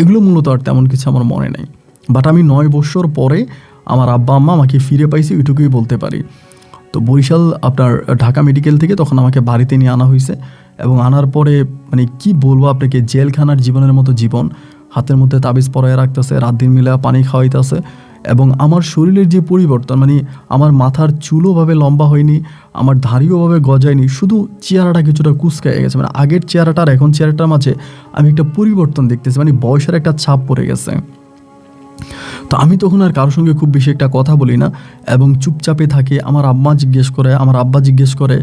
এগুলো মূলত আর তেমন কিছু আমার মনে নেই। বাট আমি 9 বছর পরে আমার আব্বা আম্মা আমাকে ফিরে পাইছি, ওইটুকুই বলতে পারি। তো বরিশাল আপনার ঢাকা মেডিকেল থেকে তখন আমাকে বাড়িতে নিয়ে আনা হয়েছে, এবং আনার পরে মানে কি বলবো আপনাকে, জেলখানার জীবনের মতো জীবন, হাতের মধ্যে তাবিজ পরায় রাখতেছে, রাত দিন মিলে পানি খাওয়াইতেছে, এবং আমার শরীরের যে পরিবর্তন, মানে আমার মাথার চুলোভাবে লম্বা হয়নি, আমার ধাড়িওভাবে গজায়নি, শুধু চেহারাটা কিছুটা কুচকায় গেছে, মানে আগের চেহারাটা আর এখন চেহারাটার মাঝে আমি একটা পরিবর্তন দেখতেছি, মানে বয়সের একটা ছাপ পড়ে গেছে। তো আমি তখন আর কারোর সঙ্গে খুব বেশি একটা কথা বলি না, এবং চুপচাপে থাকি। আমার আব্বা জিজ্ঞেস করে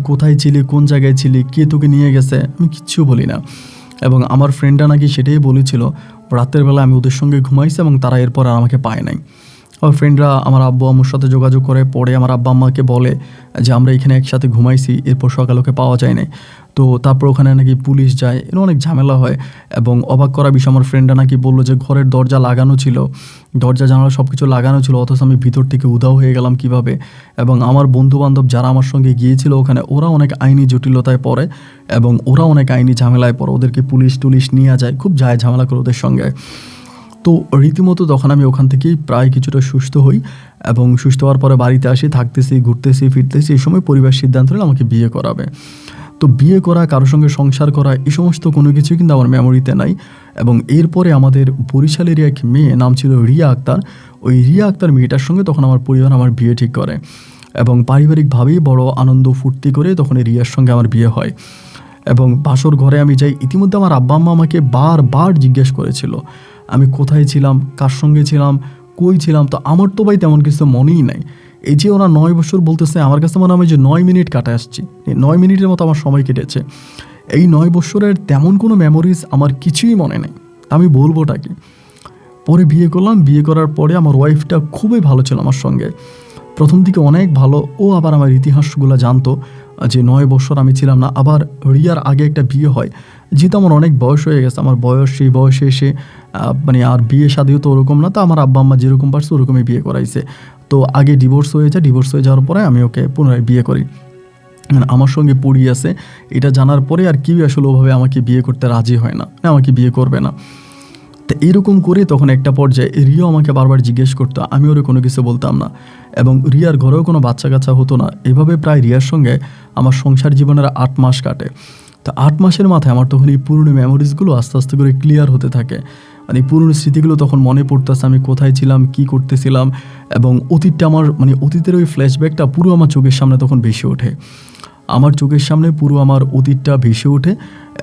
কোথায় ছিলি, কোন জায়গায় ছিলি, কে তোকে নিয়ে গেছে, আমি কিচ্ছু বলি না। এবং আমার ফ্রেন্ডরা নাকি সেটাই বলেছিল, রাতের বেলা আমি ওদের সঙ্গে ঘুমাইছি, এবং তারা এরপর আর আমাকে পায় নাই। আমার ফ্রেন্ডরা আমার আব্বু আম্মুর সাথে যোগাযোগ করে, পরে আমার আব্বা আম্মাকে বলে যে আমরা এখানে একসাথে ঘুমাইছি, এরপর সকালে ওকে পাওয়া যায় নাই। তো তারপর ওখানে নাকি পুলিশ যায়, এর অনেক ঝামেলা হয়। এবং অবাক করা বিষয়, আমার ফ্রেন্ডরা নাকি বললো যে ঘরের দরজা লাগানো ছিল, দরজা জানালা সব কিছু লাগানো ছিল, অথচ আমি ভিতর থেকে উধাও হয়ে গেলাম কিভাবে। এবং আমার বন্ধুবান্ধব যারা আমার সঙ্গে গিয়েছিল ওখানে, ওরা অনেক আইনি জটিলতায় পড়ে এবং ওরা অনেক আইনি ঝামেলায় পড়ে, ওদেরকে পুলিশ টুলিশ নিয়ে যায়, খুব যায় ঝামেলা করে ওদের সঙ্গে। তো রীতিমতো তখন আমি ওখান থেকেই প্রায় কিছুটা সুস্থ হই এবং সুস্থ হওয়ার পরে বাড়িতে আসি, থাকতেছি, ঘুরতেছি, ফিরতেছি। এই সময় পরিবার সিদ্ধান্ত নিল আমাকে বিয়ে করাবে। তো বিয়ে করা, কারোর সঙ্গে সংসার করা, এই সমস্ত কোনো কিছুই কিন্তু আমার মেমোরিতে নাই। এবং এরপরে আমাদের বরিশালেরই এক মেয়ে, নাম ছিল রিয়া আক্তার, ওই রিয়া আক্তার মেয়েটার সঙ্গে তখন আমার পরিবার আমার বিয়ে ঠিক করে এবং পারিবারিকভাবেই বড় আনন্দ ফুর্তি করে তখন এই রিয়ার সঙ্গে আমার বিয়ে হয়। এবং বাসর ঘরে আমি যাই, ইতিমধ্যে আমার আব্বা আম্মা আমাকে বারবার জিজ্ঞেস করেছিল আমি কোথায় ছিলাম, কার সঙ্গে ছিলাম, কই ছিলাম। তো আমার তো ভাই তেমন কিছু মনেই নাই। এই যে ওরা 9 বছর বলতেছে, আমার কাছে মনে হয় যে 9 মিনিট কাটে আসছি, 9 মিনিটের মতো আমার সময় কেটেছে। এই 9 বছরের তেমন কোনো মেমোরিজ আমার কিছুই মনে নেই, আমি বলবোটা কি। পরে বিয়ে করলাম, বিয়ে করার পরে আমার ওয়াইফটা খুবই ভালো ছিল আমার সঙ্গে, প্রথম দিকে অনেক ভালো। ও আবার আমার ইতিহাসগুলো জানতো যে 9 বছর আমি ছিলাম না। আবার রিয়ার আগে একটা বিয়ে হয়, যেহেতু আমার অনেক বয়স হয়ে গেছে, আমার বয়স সেই বয়সে এসে মানে আর বিয়ে শাদিও তো ওরকম না, তো আমার আব্বা আম্মা যেরকম পারছে ওরকমই বিয়ে করাইছে। তো আগে ডিভোর্স হয়ে যায়, ডিভোর্স হয়ে যাওয়ার পরে আমি ওকে পুনরায় বিয়ে করি। আমার সঙ্গে পড়ি আছে এটা জানার পরে আর কেউ আসলে ওভাবে আমাকে বিয়ে করতে রাজি হয় না, আমাকে বিয়ে করবে না। তো এইরকম করে তখন একটা পর্যায়ে রিয়া আমাকে বারবার জিজ্ঞেস করতো, আমি ওরে কোনো কিছু বলতাম না এবং রিয়ার ঘরেও কোনো বাচ্চা কাচ্চা হতো না। এভাবে প্রায় রিয়ার সঙ্গে আমার সংসার জীবনের 8 মাস কাটে। তো 8 মাসের মাথায় আমার তখন এই পুরনো মেমোরিজগুলো আস্তে আস্তে করে ক্লিয়ার হতে থাকে, মানে পুরনো স্মৃতিগুলো তখন মনে পড়তেছে, আমি কোথায় ছিলাম, কি করতেছিলাম। এবং অতীতটা আমার, মানে অতীতের ওই ফ্ল্যাশব্যাকটা পুরো আমার চোখের সামনে তখন ভেসে ওঠে, আমার চোখের সামনে পুরো আমার অতীতটা ভেসে ওঠে।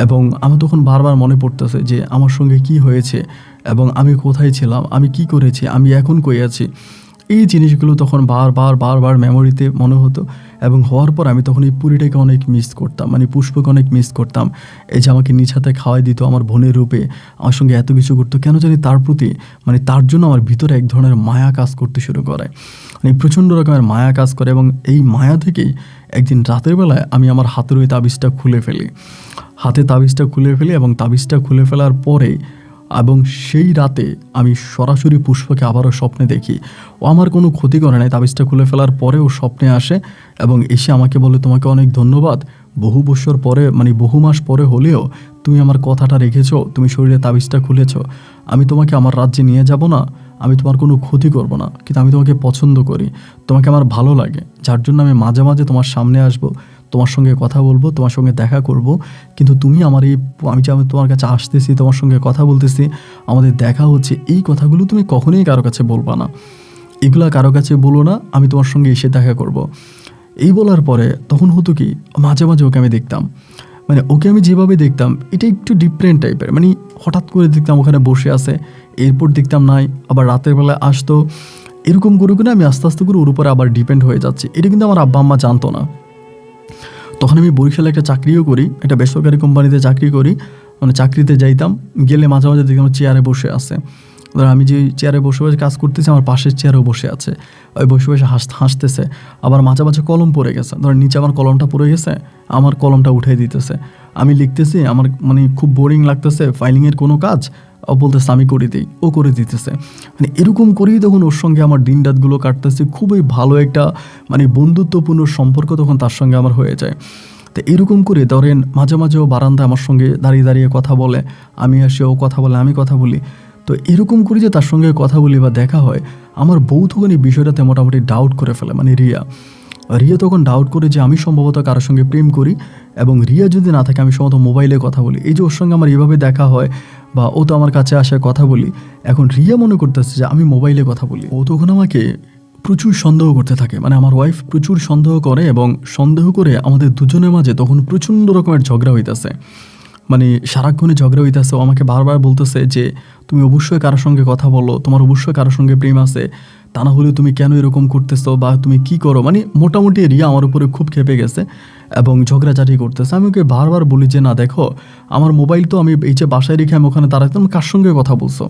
এবং আমার তখন বারবার মনে পড়তেছে যে আমার সঙ্গে কি হয়েছে এবং আমি কোথায় ছিলাম, আমি কি করেছি, আমি এখন কই আছি। এই জিনিসগুলো তখন বারবার মেমোরিতে মনে হতো। এবং হওয়ার পর আমি তখন এই পুরীটাকে অনেক মিস করতাম, মানে পুষ্পকে অনেক মিস করতাম। এই যে আমাকে নিজ হাতে খাওয়াই দিত আমার বোনের রূপে, আমার সঙ্গে এত কিছু করতো, কেন জানি তার প্রতি, মানে তার জন্য আমার ভিতরে এক ধরনের মায়া কাজ করতে শুরু করে, মানে প্রচণ্ড রকমের মায়া কাজ করে। এবং এই মায়া থেকেই একদিন রাতের বেলায় আমি আমার হাতের ওই তাবিজটা খুলে ফেলি, হাতে তাবিজটা খুলে ফেলি। এবং তাবিজটা খুলে ফেলার পরে এবং সেই রাতে আমি সরাসরি পুষ্পকে আবারও স্বপ্নে দেখি। ও আমার কোনো ক্ষতি করে নাই, তাবিজটা খুলে ফেলার পরে ও স্বপ্নে আসে এবং এসে আমাকে বলে, তোমাকে অনেক ধন্যবাদ, বহু বছর পরে, মানে বহু মাস পরে হলেও তুমি আমার কথাটা রেখেছো, তুমি শরীরে তাবিজটা খুলেছো। আমি তোমাকে আমার রাজ্যে নিয়ে যাব না, আমি তোমার কোনো ক্ষতি করব না, কিন্তু আমি তোমাকে পছন্দ করি, তোমাকে আমার ভালো লাগে, যার জন্য আমি মাঝে মাঝে তোমার সামনে আসব, তোমার সঙ্গে কথা বলবো, তোমার সঙ্গে দেখা করব। কিন্তু তুমি আমার এই, আমি যে আমি তোমার কাছে আসতেছি, তোমার সঙ্গে কথা বলতেছি, আমাদের দেখা হচ্ছে, এই কথাগুলো তুমি কখনোই কারো কাছে বলবা না, এগুলা কারো কাছে বলো না, আমি তোমার সঙ্গে এসে দেখা করব। এই বলার পরে তখন হতো কি, মাঝে মাঝে ওকে আমি দেখতাম, মানে ওকে আমি যেভাবে দেখতাম এটা একটু ডিফারেন্ট টাইপের, মানে হঠাৎ করে দেখতাম ওখানে বসে আছে, এরপর দেখতাম নাই, আবার রাতের বেলায় আসতো। এরকম করে করে আমি আস্তে আস্তে করে ওর উপরে আবার ডিপেন্ড হয়ে যাচ্ছি। এটা কিন্তু আমার আব্বা আম্মা জানতো না। তখন আমি বরিশালে একটা চাকরিও করি, একটা বেসরকারি কোম্পানিতে চাকরি করি, মানে চাকরিতে যাইতাম, গেলে মাঝে মাঝে দেখতাম চেয়ারে বসে আছে। ধর আমি যে চেয়ারে বসে বসে কাজ করতেছি, আমার পাশের চেয়ারেও বসে আছে, ওই বসে বসে হাসতেছে। আবার মাঝে মাঝে কলম পড়ে গেছে, ধর নিচে আমার কলমটা পড়ে গেছে, আমার কলমটা উঠিয়ে দিতেছে, আমি লিখতেছি, আমার মানে খুব বোরিং লাগতেছে, ফাইলিংয়ের কোনো কাজ, ও বলতেছে আমি করে দিই, ও করে দিতেছে। মানে এরকম করেই তখন ওর সঙ্গে আমার দিন রাতগুলো কাটতেছে, খুবই ভালো একটা মানে বন্ধুত্বপূর্ণ সম্পর্ক তখন তার সঙ্গে আমার হয়ে যায়। তো এরকম করে ধরেন মাঝে মাঝে ও বারান্দায় আমার সঙ্গে দাঁড়িয়ে দাঁড়িয়ে কথা বলে, আমি আসি, ও কথা বলে, আমি কথা বলি। তো এরকম করে যে তার সঙ্গে কথা বলি বা দেখা হয়, আমার বউ তখন এই বিষয়টাতে মোটামুটি ডাউট করে ফেলে, মানে রিয়া তখন ডাউট করে যে আমি সম্ভবত কারোর সঙ্গে প্রেম করি, এবং রিয়া যদি না থাকে আমি সম্ভবত মোবাইলে কথা বলি। এই যে ওর সঙ্গে আমার এইভাবে দেখা হয় বা ও তো আমার কাছে আসে কথা বলি, এখন রিয়া মনে করতেছে যে আমি মোবাইলে কথা বলি। ও তখন আমাকে প্রচুর সন্দেহ করতে থাকে, মানে আমার ওয়াইফ প্রচুর সন্দেহ করে, এবং সন্দেহ করে আমাদের দুজনের মাঝে তখন প্রচণ্ড রকমের ঝগড়া হইতেছে, মানে সারাক্ষণে ঝগড়া হইতেছে। ও আমাকে বারবার বলতেছে যে তুমি অবশ্যই কারোর সঙ্গে কথা বলো, তোমার অবশ্যই কারোর সঙ্গে প্রেম আছে, তা না হলে তুমি কেন এরকম করতেছো বা তুমি কি করো। মানে মোটামুটি রিয়া আমার উপরে খুব খেপে গেছে এবং ঝগড়াঝাটি করতেছে। আমি ওকে বারবার বলি যে না দেখো, আমার মোবাইল তো আমি এই যে বাসায় রেখে আমি ওখানে দাঁড়াইতাম, কার সঙ্গে কথা বলছো।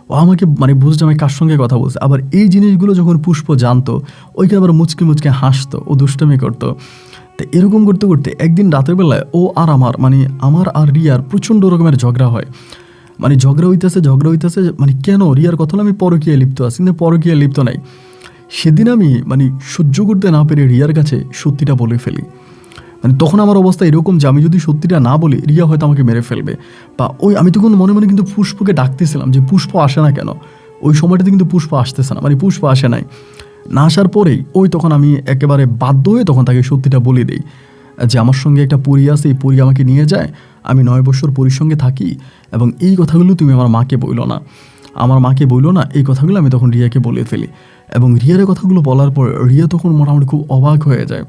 ও আমাকে মানে বুঝছে আমি কার সঙ্গে কথা বলছি। আবার এই জিনিসগুলো যখন পুষ্প জানতো, ওইকে আবার মুচকে মুচকে হাসতো, ও দুষ্টমি করতো। তো এরকম করতে করতে একদিন রাতের বেলায় ও আর আমার আর রিয়ার প্রচণ্ড রকমের ঝগড়া হয়। ঝগড়া হইতেছে মানে কেন রিয়ার কথা হলো আমি পরকীয়ায় লিপ্ত আছি, কিন্তু পরকীয়ায় লিপ্ত নাই। সেদিন আমি সহ্য করতে না পেরে রিয়ার কাছে সত্যিটা বলে ফেলি। তখন আমার অবস্থা এরকম যে আমি যদি সত্যিটা না বলি রিয়া হয়তো আমাকে মেরে ফেলবে। বা আমি তখন মনে মনে কিন্তু পুষ্পকে ডাকতেছিলাম যে পুষ্প আসে না কেন। ওই সময়টাতে কিন্তু পুষ্প আসতেছে না, পুষ্প আসে নাই। না আসার পরেই তখন আমি একেবারে বাধ্য হয়ে তখন তাকে সত্যিটা বলে দিই যে আমার সঙ্গে একটা পরী আছে, এই পরী আমাকে নিয়ে যায়, আমি 9 বছর পরীর সঙ্গে থাকি, এবং এই কথাগুলো তুমি আমার মাকে বইলো না, এই কথাগুলো আমি তখন রিয়াকে বলে ফেলি। এবং রিয়ার কথাগুলো বলার পর রিয়া তখন মোটামুটি খুব অবাক হয়ে যায়।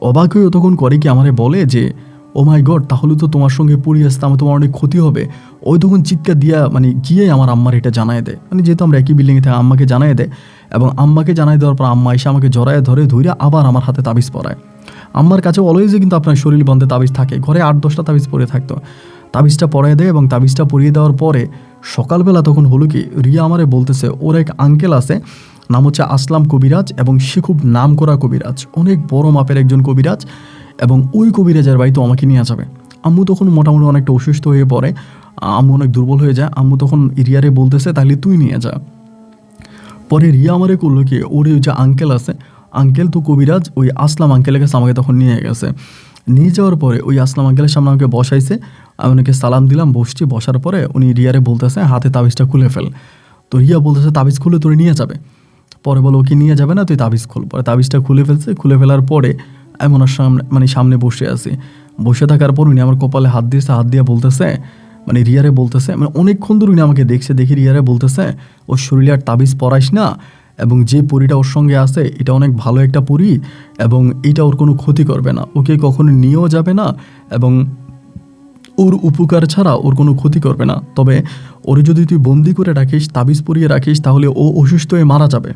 অবাক হয়ে তখন করে কি আমারে বলে যে ও মাই গড, তাহলে তো তোমার সঙ্গে পড়ি আসতে আমার তোমার অনেক ক্ষতি হবে। ওই তখন চিৎকার দিয়া গিয়ে আমার আম্মার এটা জানায় দেয়, যেহেতু আমরা একই বিল্ডিংয়ে থাকি, আম্মাকে জানায় দেয়। এবং আম্মাকে জানাই দেওয়ার পর আম্মা এসে আমাকে জড়ায় ধরে আবার আমার হাতে তাবিজ পরায়। আম্মার কাছে অলওয়েজই কিন্তু আপনার শরীর বন্ধে তাবিজ থাকে, ঘরে 8-10টা তাবিজ পরে থাকতো। তাবিজটা পরায় দেয় এবং তাবিজটা পরিয়ে দেওয়ার পরে সকালবেলা তখন হলো কি রিয়া আমারে বলতেছে ওর এক আঙ্কেল আছে, নাম হচ্ছে আসলাম কবিরাজ, এবং সে খুব নাম করা কবিরাজ, অনেক বড় মাপের একজন কবিরাজ, এবং ওই কবিরাজের বাড়িতে আমাকে নিয়ে যাবে। আম্মু তখন মোটামুটি অনেকটা অসুস্থ হয়ে পড়ে, আম্মু অনেক দুর্বল হয়ে যায়। আম্মু তখন রিয়ারে বলতেছে তাহলে তুই নিয়ে যা। পরে রিয়া আমারে করলো কি ওর ওই যে আঙ্কেল আছে, আঙ্কেল তো কবিরাজ, ওই আসলাম আঙ্কেলের কাছে আমাকে তখন নিয়ে গেছে। নিয়ে যাওয়ার পরে ওই আসলাম আঙ্কেলের সামনে আমাকে বসাইছে, আমি ওনাকে সালাম দিলাম, বসার পরে উনি রিয়ারে বলতেছে হাতে তাবিজটা খুলে ফেল। তো রিয়া বলতেছে তাবিজ খুলে তোরে নিয়ে যাবে। পরে বলো ওকে নিয়ে যাবে না, তুই তাবিজ খোল। পরে তাবিজটা খুলে ফেলছে, খুলে ফেলার পরে আমি ওনার সামনে সামনে বসে আছি। বসে থাকার পর উনি আমার কপালে হাত দিয়েছে, হাত দিয়ে বলতেছে রিয়ারে বলতেছে অনেকক্ষণ ধরে উনি আমাকে দেখি রিয়ারে বলতেছে ওর শরীরে আর তাবিজ পরাইস না, এবং যে পরীটা ওর সঙ্গে আছে এটা অনেক ভালো একটা পরী, এবং এটা ওর কোনো ক্ষতি করবে না, ওকে কখনো নিয়েও যাবে না, এবং ওর উপকার ছাড়া ওর কোনো ক্ষতি করবে না। তবে ওরে যদি তুই বন্দি করে রাখিস, তাবিজ পরিয়ে রাখিস, তাহলে ও অসুস্থ হয়ে মারা যাবে।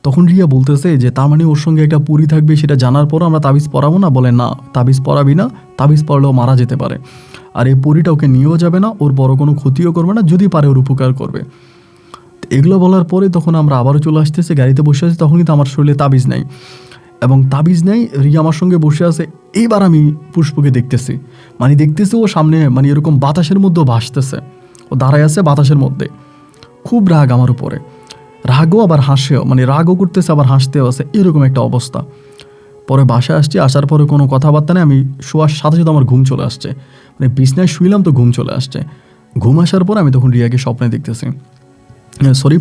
তখন রিয়া বলতেছে যে তার ওর সঙ্গে একটা পরী থাকবে, সেটা জানার পরও আমরা তাবিজ পরাবো না? বলে না, তাবিজ পরাবি না, তাবিজ পরলেও মারা যেতে পারে, আর এই পরীটা ওকে নিয়েও যাবে না, ওর বড় কোনো ক্ষতিও করবে না, যদি পারে ওর উপকার করবে। এগুলো বলার পরে তখন আমরা আবারও চলে আসতেছি, গাড়িতে বসে আছি, তখন কিন্তু আমার শরীরে তাবিজ নেই, এবং তাবিজ নেই, রিয়া আমার সঙ্গে বসে আছে। এইবার আমি পুষ্পকে দেখতেছি, ও সামনে এরকম বাতাসের মধ্যেও ভাসতেছে, ও দাঁড়ায় আছে বাতাসের মধ্যে। খুব রাগ আমার উপরে, রাগও আবার হাসেও, রাগও করতেছে আবার হাসতেও আছে, এরকম একটা অবস্থা। পরে বাসায় আসছি, আসার পরে কোনো কথাবার্তা নেই, আমি শোয়ার সাথে সাথে আমার ঘুম চলে আসছে, বিছনায় শুইলাম তো ঘুম চলে আসছে। ঘুম আসার পর আমি তখন রিয়াকে স্বপ্নে দেখতেছি,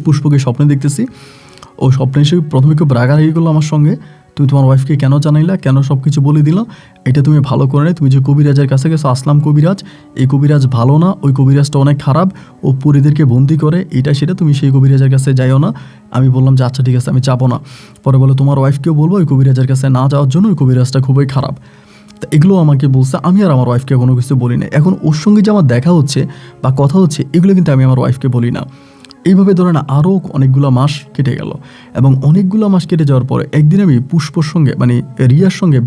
পুষ্পকে স্বপ্নে দেখতেছি। ও স্বপ্নে এসে প্রথমে খুব রাগারাগি করলো আমার সঙ্গে, তুমি তোমার ওয়াইফকে কেন জানাইলা, কেন সব কিছু বলে দিল, এটা তুমি ভালো করে নাই, তুমি যে কবিরাজের কাছে গেছো আসলাম কবিরাজ, এই কবিরাজ ভালো না, ওই কবিরাজটা অনেক খারাপ, ও পরীদেরকে বন্দি করে, এটা সেটা, তুমি সেই কবিরাজের কাছে যাইও না। আমি বললাম যে আচ্ছা ঠিক আছে, আমি যাবো না। পরে বলে তোমার ওয়াইফকেও বলবো ওই কবিরাজের কাছে না যাওয়ার জন্য, ওই কবিরাজটা খুবই খারাপ। তা এগুলো আমাকে বলছে, আমি আর আমার ওয়াইফকে কোনো কিছু বলি না। এখন ওর সঙ্গে যে আমার দেখা হচ্ছে বা কথা হচ্ছে, এগুলো কিন্তু আমি আমার ওয়াইফকে বলি না। এইভাবে ধরে না আরও অনেকগুলো মাস কেটে গেল, এবং অনেকগুলো মাস কেটে যাওয়ার পরে একদিন আমি পুষ্পর সঙ্গে রিয়ার সঙ্গে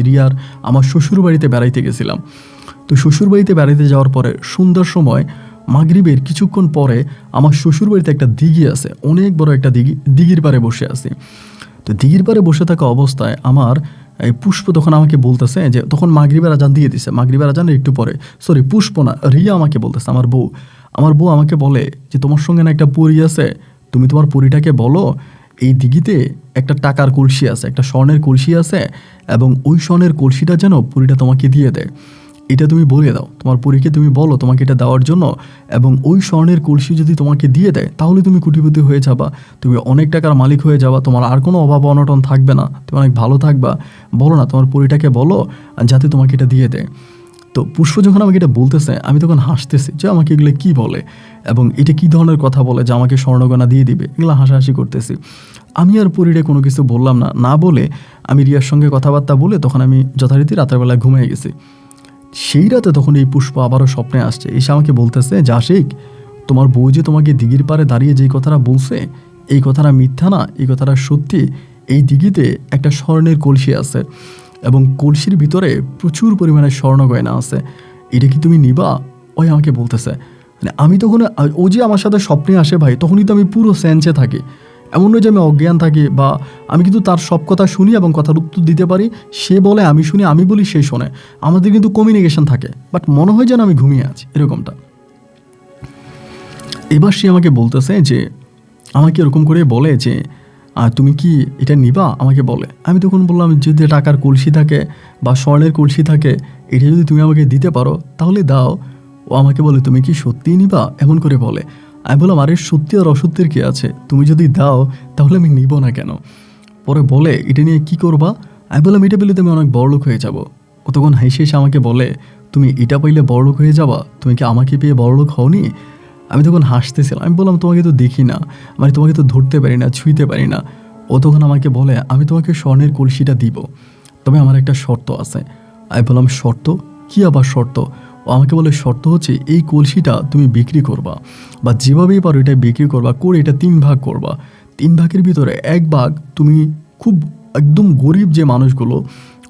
রিয়ার আমার শ্বশুর বাড়িতে বেড়াইতে গেছিলাম। তো শ্বশুর বাড়িতে বেড়াইতে যাওয়ার পরে সন্ধ্যার সময় মাগরিবের কিছুক্ষণ পরে আমার শ্বশুর বাড়িতে একটা দিঘি আছে, অনেক বড় একটা দিঘির পাড়ে বসে আছি। তো দিঘির পাড়ে বসে থাকা অবস্থায় আমার এই পুষ্প তখন আমাকে বলতেছে যে, তখন মাগরিবের আজান দিয়ে দিছে, মাগরিবের আজানের একটু পরে, পুষ্প না, রিয়া আমাকে বলতেছে, আমার বউ আমাকে বলে যে তোমার সঙ্গে না একটা পরী আছে, তুমি তোমার পরীটাকে বলো এই দিঘিতে একটা টাকার কলসি আছে, একটা স্বর্ণের কলসি আছে, এবং ওই স্বর্ণের কলসিটা যেন পরীটা তোমাকে দিয়ে দেয়, এটা তুমি বলে দাও, তোমার পরীকে তুমি বলো তোমাকে এটা দেওয়ার জন্য, এবং ওই স্বর্ণের কলসি যদি তোমাকে দিয়ে দেয় তাহলে তুমি কোটিপতি হয়ে যাবা, তুমি অনেক টাকার মালিক হয়ে যাবা, তোমার আর কোনো অভাব অনটন থাকবে না, তুমি অনেক ভালো থাকবা, বলো না তোমার পরীটাকে বলো যাতে তোমাকে এটা দিয়ে দেয়। তো পুষ্প যখন আমাকে এটা বলতেছে, আমি তখন হাসতেছি যে আমাকে এগুলো কী বলে, এবং এটা কী ধরনের কথা বলে যে আমাকে স্বর্ণগয়না দিয়ে দিবে, এগুলো হাসাহাসি করতেছি। আমি আর পরীরে কোনো কিছু বললাম না, না বলে আমি রিয়ার সঙ্গে কথাবার্তা বলে তখন আমি যথারীতি রাতের বেলায় ঘুমিয়ে গেছি। সেই রাতে তখন এই পুষ্প আবারও স্বপ্নে আসছে, এসে আমাকে বলতেছে যে আশিক, তোমার বউ যে তোমাকে দিঘির পাড়ে দাঁড়িয়ে যেই কথাটা বলছে, এই কথাটা মিথ্যা না, এই কথাটা সত্যি, এই দিঘিতে একটা স্বর্ণের কলসি আছে, এবং কলসির ভিতরে প্রচুর পরিমাণে স্বর্ণ গয়না আছে, এটা কি তুমি নিবা? ওই আমাকে বলতেছে। আমি তখন, ও যে আমার সাথে স্বপ্নে আসে ভাই, তখনই তো আমি পুরো সেন্সে থাকি, এমন নয় যে আমি অজ্ঞান থাকি, বা আমি কিন্তু তার সব কথা শুনি এবং কথার উত্তর দিতে পারি, সে বলে আমি শুনি, আমি বলি সে শোনে, আমাদের কিন্তু কমিউনিকেশন থাকে, বাট মনে হয় যেন আমি ঘুমিয়ে আছি এরকমটা। এবার সে আমাকে বলতেছে যে, আমাকে এরকম করে বলে যে তুমি কি এটা নিবা, আমাকে বলে। আমি তখন বললাম যদি টাকার কলসি থাকে বা স্বর্ণের কলসি থাকে, এটা যদি তুমি আমাকে দিতে পারো তাহলে দাও। ও আমাকে বলে তুমি কি সত্যিই নিবা, এমন করে বলে। আমি বললাম আরে সত্যি আর অসত্যের কি আছে, তুমি যদি দাও তাহলে আমি নিব না কেন। পরে বলে এটা নিয়ে কি করবা। আমি বললাম এটা পেলে তুমি অনেক বড়লোক হয়ে যাবো। ও তখন হেসে এসে আমাকে বলে তুমি এটা পাইলে বড়লোক হয়ে যাবা, তুমি কি আমাকে পেয়ে বড়লোক হওনি। আমি তখন হাসতেছিলাম। আমি বললাম তোমাকে তো দেখি না, মানে তোমাকে তো ধরতে পারি না, ছুঁইতে পারি না। ও তখন আমাকে বলে আমি তোমাকে স্বর্ণের কলসিটা দিব, তবে আমার একটা শর্ত আছে। আমি বললাম শর্ত কি, আবার শর্ত। ও আমাকে বলে শর্ত হচ্ছে এই কলসিটা তুমি বিক্রি করবা, বা যেভাবেই পারো এটা বিক্রি করবা, করে এটা 3 ভাগ করবা। 3 ভাগের ভিতরে 1 ভাগ তুমি খুব একদম গরিব যে মানুষগুলো,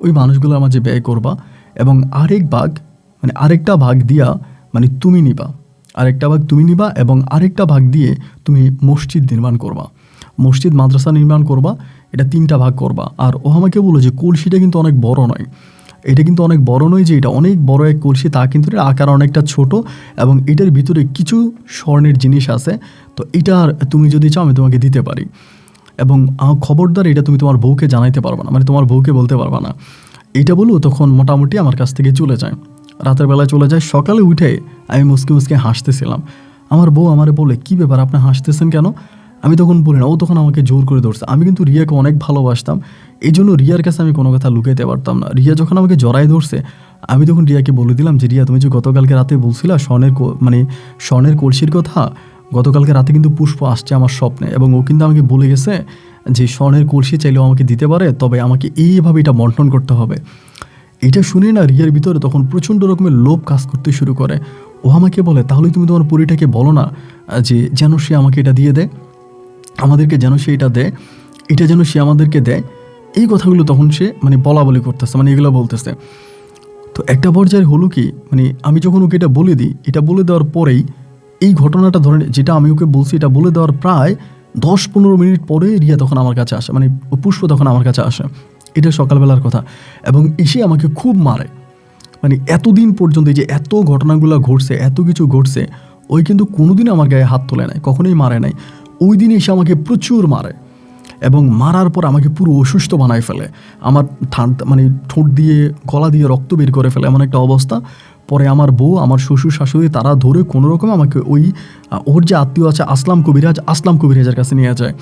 ওই মানুষগুলোর মাঝে ব্যয় করবা, এবং আরেক ভাগ মানে আরেকটা ভাগ দিয়া মানে তুমি নিবা, আরেকটা ভাগ তুমি নিবা, এবং আরেকটা ভাগ দিয়ে তুমি মসজিদ নির্মাণ করবা, মসজিদ মাদ্রাসা নির্মাণ করবা। এটা 3টা ভাগ করবা। আর ও আমাকে বললো যে কলসিটা কিন্তু অনেক বড় নয়, এটা কিন্তু অনেক বড় নয়, যে এটা অনেক বড় এক কলসি তা কিন্তু এর আকার অনেকটা ছোট, এবং এটার ভিতরে কিছু স্বর্ণের জিনিস আছে। তো এটা তুমি যদি চাও আমি তোমাকে দিতে পারি, এবং খবরদার এটা তুমি তোমার বউকে জানাইতে পারবা না, মানে তোমার বউকে বলতে পারবা না। এইটা বলবো তখন মোটামুটি আমার কাছ থেকে চলে যায়, রাতের বেলায় চলে যায়। সকালে উঠে আমি মুসকে মুসকে হাসতেছিলাম। আমার বউ আমারে বলে কী ব্যাপার আপনি হাসতেছেন কেন। আমি তখন বলি না, ও তখন আমাকে জোর করে ধরছে। আমি কিন্তু রিয়াকে অনেক ভালোবাসতাম, এই জন্য রিয়ার কাছে আমি কোনো কথা লুকাইতে পারতাম না। রিয়া যখন আমাকে জড়াই ধরছে, আমি তখন রিয়াকে বলে দিলাম যে রিয়া তুমি যে গতকালকে রাতে বলছিলা স্বর্ণের কলসির কথা, গতকালকে রাতে কিন্তু পুষ্প আসছে আমার স্বপ্নে, এবং ও কিন্তু আমাকে বলে গেছে যে স্বর্ণের কলসি চাইলেও আমাকে দিতে পারে, তবে আমাকে এইভাবে এটা বন্টন করতে হবে। এটা শুনে না রিয়ার ভিতরে তখন প্রচণ্ড রকমের লোভ কাজ করতে শুরু করে। ও আমাকে বলে তাহলে তুমি তোমার পরিটাকে বলো না যে যেন সে আমাকে এটা দিয়ে দেয়, আমাদেরকে যেন সে এটা দেয়, এটা যেন সে আমাদেরকে দেয়। এই কথাগুলো তখন সে মানে বলা বলি করতেছে, মানে এগুলো বলতেছে। তো একটা পর্যায়ে হলো কি, মানে আমি যখন ওকে এটা বলে দিই, এটা বলে দেওয়ার পরেই এই ঘটনাটা ধরে, যেটা আমি ওকে বলছি এটা বলে দেওয়ার প্রায় 10-15 মিনিট পরে রিয়া তখন আমার কাছে আসে, মানে পুষ্প তখন আমার কাছে আসে। এটা সকালবেলার কথা, এবং এসে আমাকে খুব মারে। মানে এতদিন পর্যন্ত এই যে এত ঘটনাগুলো ঘটছে, এত কিছু ঘটছে, ওই কিন্তু কোনোদিন আমার গায়ে হাত তোলে নাই, কখনোই মারে নাই। ওই দিন এসে আমাকে প্রচুর মারে, এবং মারার পর আমাকে পুরো অসুস্থ বানায় ফেলে। আমার মানে ঠোঁট দিয়ে গলা দিয়ে রক্ত বের করে ফেলে, এমন একটা অবস্থা। পরে আমার বউ, আমার শ্বশুর শাশুড়ি তারা ধরে কোনোরকম আমাকে ওর যে আত্মীয় আছে আসলাম কবিরাজের কাছে নিয়ে যায়।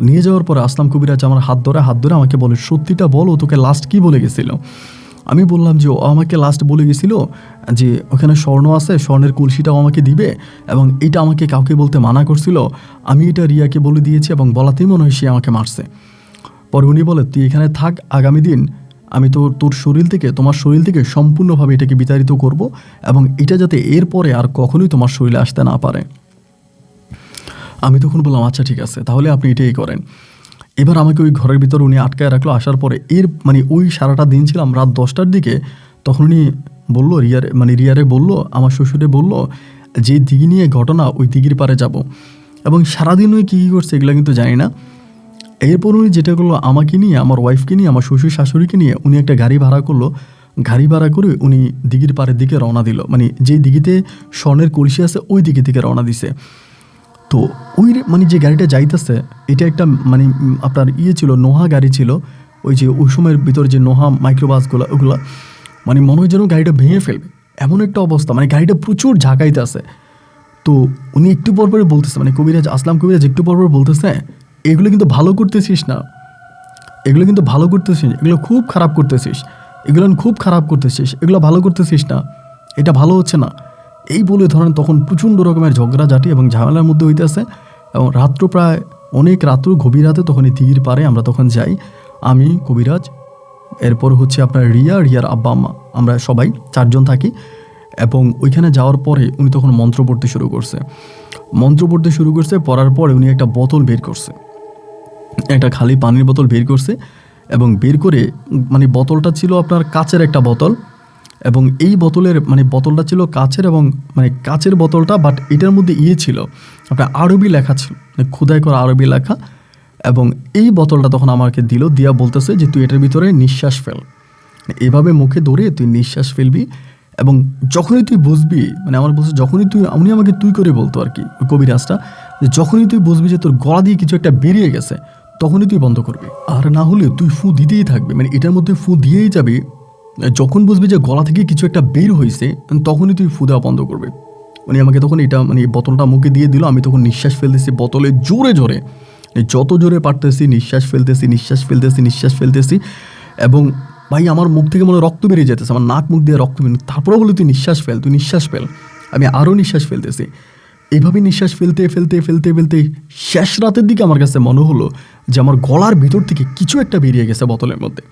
নিয়ে যাওয়ার পরে আসলাম কবিরাজ আমার হাত ধরে আমাকে বলে সত্যিটা বলো, তোকে লাস্ট কি বলে গেছিল। আমি বললাম যে ও আমাকে লাস্ট বলে গেছিল যে ওখানে স্বর্ণ আছে, স্বর্ণের কলসিটাও আমাকে দিবে, এবং এটা আমাকে কাউকে বলতে মানা করছিল। আমি এটা রিয়াকে বলে দিয়েছি, এবং বলাতেই মনে হয় সে আমাকে মারছে। পরে উনি বলে তুই এখানে থাক, আগামী দিন আমি তোমার শরীর থেকে সম্পূর্ণভাবে এটাকে বিতাড়িত করব, এবং এটা যাতে এরপরে আর কখনোই তোমার শরীরে আসতে না পারে। আমি তখন বললাম আচ্ছা ঠিক আছে, তাহলে আপনি এটাই করেন। এবার আমাকে ওই ঘরের ভিতর উনি আটকায় রাখলো। আসার পরে মানে ওই সারাটা দিন ছিলাম। রাত 10টার দিকে তখন উনি বললো রিয়ারে বললো, আমার শ্বশুরে বললো যে দিঘি নিয়ে ঘটনা, ওই দিঘির পারে যাব। এবং সারাদিন উনি কী করছে এগুলো কিন্তু জানি না। এরপর উনি যেটা করলো, আমাকে নিয়ে, আমার ওয়াইফকে নিয়ে, আমার শ্বশুর শাশুড়িকে নিয়ে উনি একটা গাড়ি ভাড়া করলো। গাড়ি ভাড়া করে উনি দিঘির পাড়ের দিকে রওনা দিল, মানে যেই দিঘিতে স্বর্ণের কলসি আছে ওই দিকে থেকে রওনা দিছে। তো ওই মানে যে গাড়িটা যাইতেছে, এটা একটা মানে আপনার ছিল, নোহা গাড়ি ছিল। ওই যে ওই সময়ের ভিতরে যে নোহা মাইক্রোবাসগুলো, ওগুলো মানে মনে হয় যেন গাড়িটা ভেঙে ফেলবে, এমন একটা অবস্থা। মানে গাড়িটা প্রচুর ঝাঁকাইতে আছে। তো উনি একটু পর পরে বলতেছে, মানে আসলাম কবিরাজ একটু পর পর বলতেছে এগুলো কিন্তু ভালো করতেছিস না, এগুলো কিন্তু ভালো করতেছিস, এগুলো খুব খারাপ করতেছিস, এগুলো ভালো করতেছিস না, এটা ভালো হচ্ছে না। এই বলে ধরেন তখন প্রচণ্ড রকমের ঝগড়াঝাটি এবং ঝামেলার মধ্যে হইতেছে। এবং রাত্র প্রায় অনেক গভীর রাতে তখন এই দিঘির পাড়ে আমরা তখন যাই, আমি, কবিরাজ, এরপর হচ্ছে আপনার রিয়ার আব্বা আম্মা, আমরা সবাই 4 জন থাকি। এবং ওইখানে যাওয়ার পরে উনি তখন মন্ত্র পড়তে শুরু করছে। পড়ার পরে উনি একটা বোতল বের করছে, একটা খালি পানির বোতল বের করছে, এবং বের করে মানে বোতলটা ছিল আপনার কাচের একটা বোতল, এবং এই বোতলটা ছিল কাচের, এবং মানে কাচের বোতলটা, বাট এটার মধ্যে ছিল আপনার আরবি লেখা ছিল, মানে খোদাই করা আরবি লেখা। এবং এই বোতলটা তখন আমাকে দিল, দিয়া বলতেছে যে তুই এটার ভিতরে নিঃশ্বাস ফেল, এভাবে মুখে ধরে তুই নিঃশ্বাস ফেলবি এবং যখনই তুই বুঝবি, মানে আমার বলছে যখনই তুই, উনি আমাকে তুই করে বলতো আর কি ওই কবিরাজটা, যে যখনই তুই বুঝবি যে তোর গলা দিয়ে কিছু একটা বেরিয়ে গেছে তখনই তুই বন্ধ করবি, আর না হলে তুই ফু দিতেই থাকবি, মানে এটার মধ্যে ফু দিয়েই যাবি। যখন বুঝবি যে গলা থেকে কিছু একটা বের হয়েছে তখনই তুই ফু দেওয়া বন্ধ করবি। উনি আমাকে তখন এটা মানে বোতলটা মুখে দিয়ে দিল, আমি তখন নিঃশ্বাস ফেলতেছি বোতলে জোরে জোরে, যত জোরে পারতেছি নিঃশ্বাস ফেলতেছি এবং ভাই আমার মুখ থেকে মনে রক্ত বেরিয়ে যেতেছে, আমার নাক মুখ দিয়ে রক্ত বেরিয়ে, তারপরে বলে তুই নিঃশ্বাস ফেল। আমি আরও নিঃশ্বাস ফেলতেছি, এইভাবে নিঃশ্বাস ফেলতে শেষ রাতের দিকে আমার কাছে মনে হলো যে আমার গলার ভিতর থেকে কিছু একটা বেরিয়ে গেছে বোতলের মধ্যে,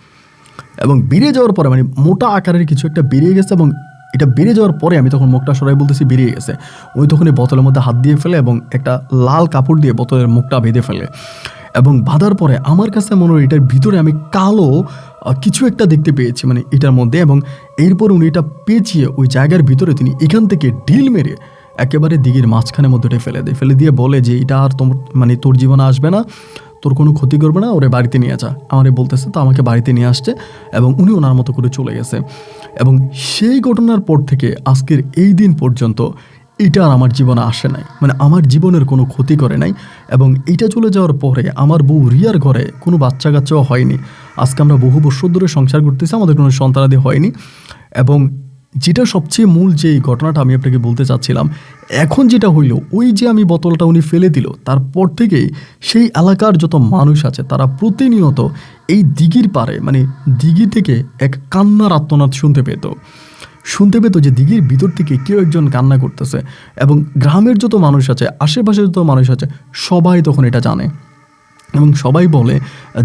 এবং বেরিয়ে যাওয়ার পরে মানে মোটা আকারের কিছু একটা বেরিয়ে গেছে, এবং এটা বেরিয়ে যাওয়ার পরে আমি তখন মুখটা সরাই বলতেছি বেরিয়ে গেছে, উনি তখন এই বোতলের মধ্যে হাত দিয়ে ফেলে এবং একটা লাল কাপড় দিয়ে বোতলের মুখটা বেঁধে ফেলে, এবং বাঁধার পরে আমার কাছে মনে হয় এটার ভিতরে আমি কালো কিছু একটা দেখতে পেয়েছি মানে এটার মধ্যে, এবং এরপর উনি এটা পেঁচিয়ে ওই জায়গার ভিতরে তিনি এখান থেকে ঢিল মেরে একেবারে দিঘির মাঝখানের মধ্যে ফেলে দিয়ে বলে যে এটা আর মানে তোর জীবনে আসবে না, তোর কোনো ক্ষতি করবে না, ওরে বাড়িতে নিয়ে যা। আমারে বলতেছে, তো আমাকে বাড়িতে নিয়ে আসছে এবং উনি ওনার মতো করে চলে গেছে। এবং সেই ঘটনার পর থেকে আজকের এই দিন পর্যন্ত এটা আর আমার জীবনে আসে নাই, মানে আমার জীবনের কোনো ক্ষতি করে নাই। এবং এইটা চলে যাওয়ার পরে আমার বউ রিয়ার ঘরে কোনো বাচ্চা কাচ্চাও হয়নি। আজকে আমরা বহু বছর ধরে সংসার করতেছি, আমাদের কোনো সন্তানাদি হয়নি। এবং যেটা সবচেয়ে মূল যে ঘটনাটা আমি আপনাকে বলতে চাচ্ছিলাম, এখন যেটা হইল, ওই যে আমি বোতলটা উনি ফেলে দিল, তারপর থেকেই সেই এলাকার যত মানুষ আছে তারা প্রতিনিয়ত এই দিঘির পাড়ে, মানে দিঘি থেকে এক কান্নার আর্তনাদ শুনতে পেত যে দিঘির ভিতর থেকে কেউ একজন কান্না করতেছে। এবং গ্রামের যত মানুষ আছে, আশেপাশের যত মানুষ আছে, সবাই তখন এটা জানে এবং সবাই বলে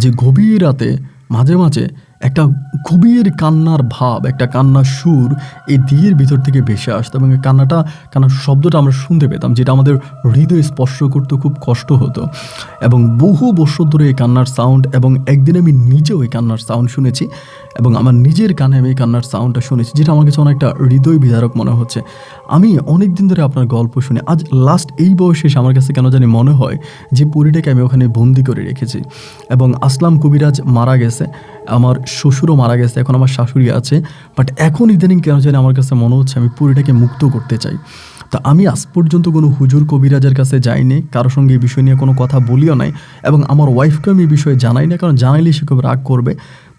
যে গভীর রাতে মাঝে মাঝে একটা গভীর কান্নার ভাব, একটা কান্নার সুর এই দিঘির ভিতর থেকে ভেসে আসতো, এবং এই কান্নার শব্দটা আমরা শুনতে পেতাম, যেটা আমাদের হৃদয় স্পর্শ করতে খুব কষ্ট হতো। এবং বহু বছর ধরে এই কান্নার সাউন্ড, এবং একদিন আমি নিজেও এই কান্নার সাউন্ড শুনেছি, এবং আমার নিজের কানে আমি এই কান্নার সাউন্ডটা শুনেছি, যেটা আমার কাছে অনেকটা হৃদয় বিদারক মনে হচ্ছে। আমি অনেক দিন ধরে আপনার গল্প শুনে আজ লাস্ট এই বয়সে এসে আমার কাছে কেন জানি মনে হয় যে পরীটাকে আমি ওখানে বন্দি করে রেখেছি। এবং আসলাম কবিরাজ মারা গেছে, আমার শ্বশুরও মারা গেছে, এখন আমার শাশুড়ি আছে, বাট এখন ইদানিং কেন জানি আমার কাছে মনে হচ্ছে আমি পরীটাকে মুক্ত করতে চাই। তা আমি আজ পর্যন্ত কোনো হুজুর কবিরাজের কাছে যাইনি, কারোর সঙ্গে এই বিষয় নিয়ে কোনো কথা বলিও নাই, এবং আমার ওয়াইফকে আমি এই বিষয়ে জানাই না, কারণ জানাইলে সে খুব রাগ করবে।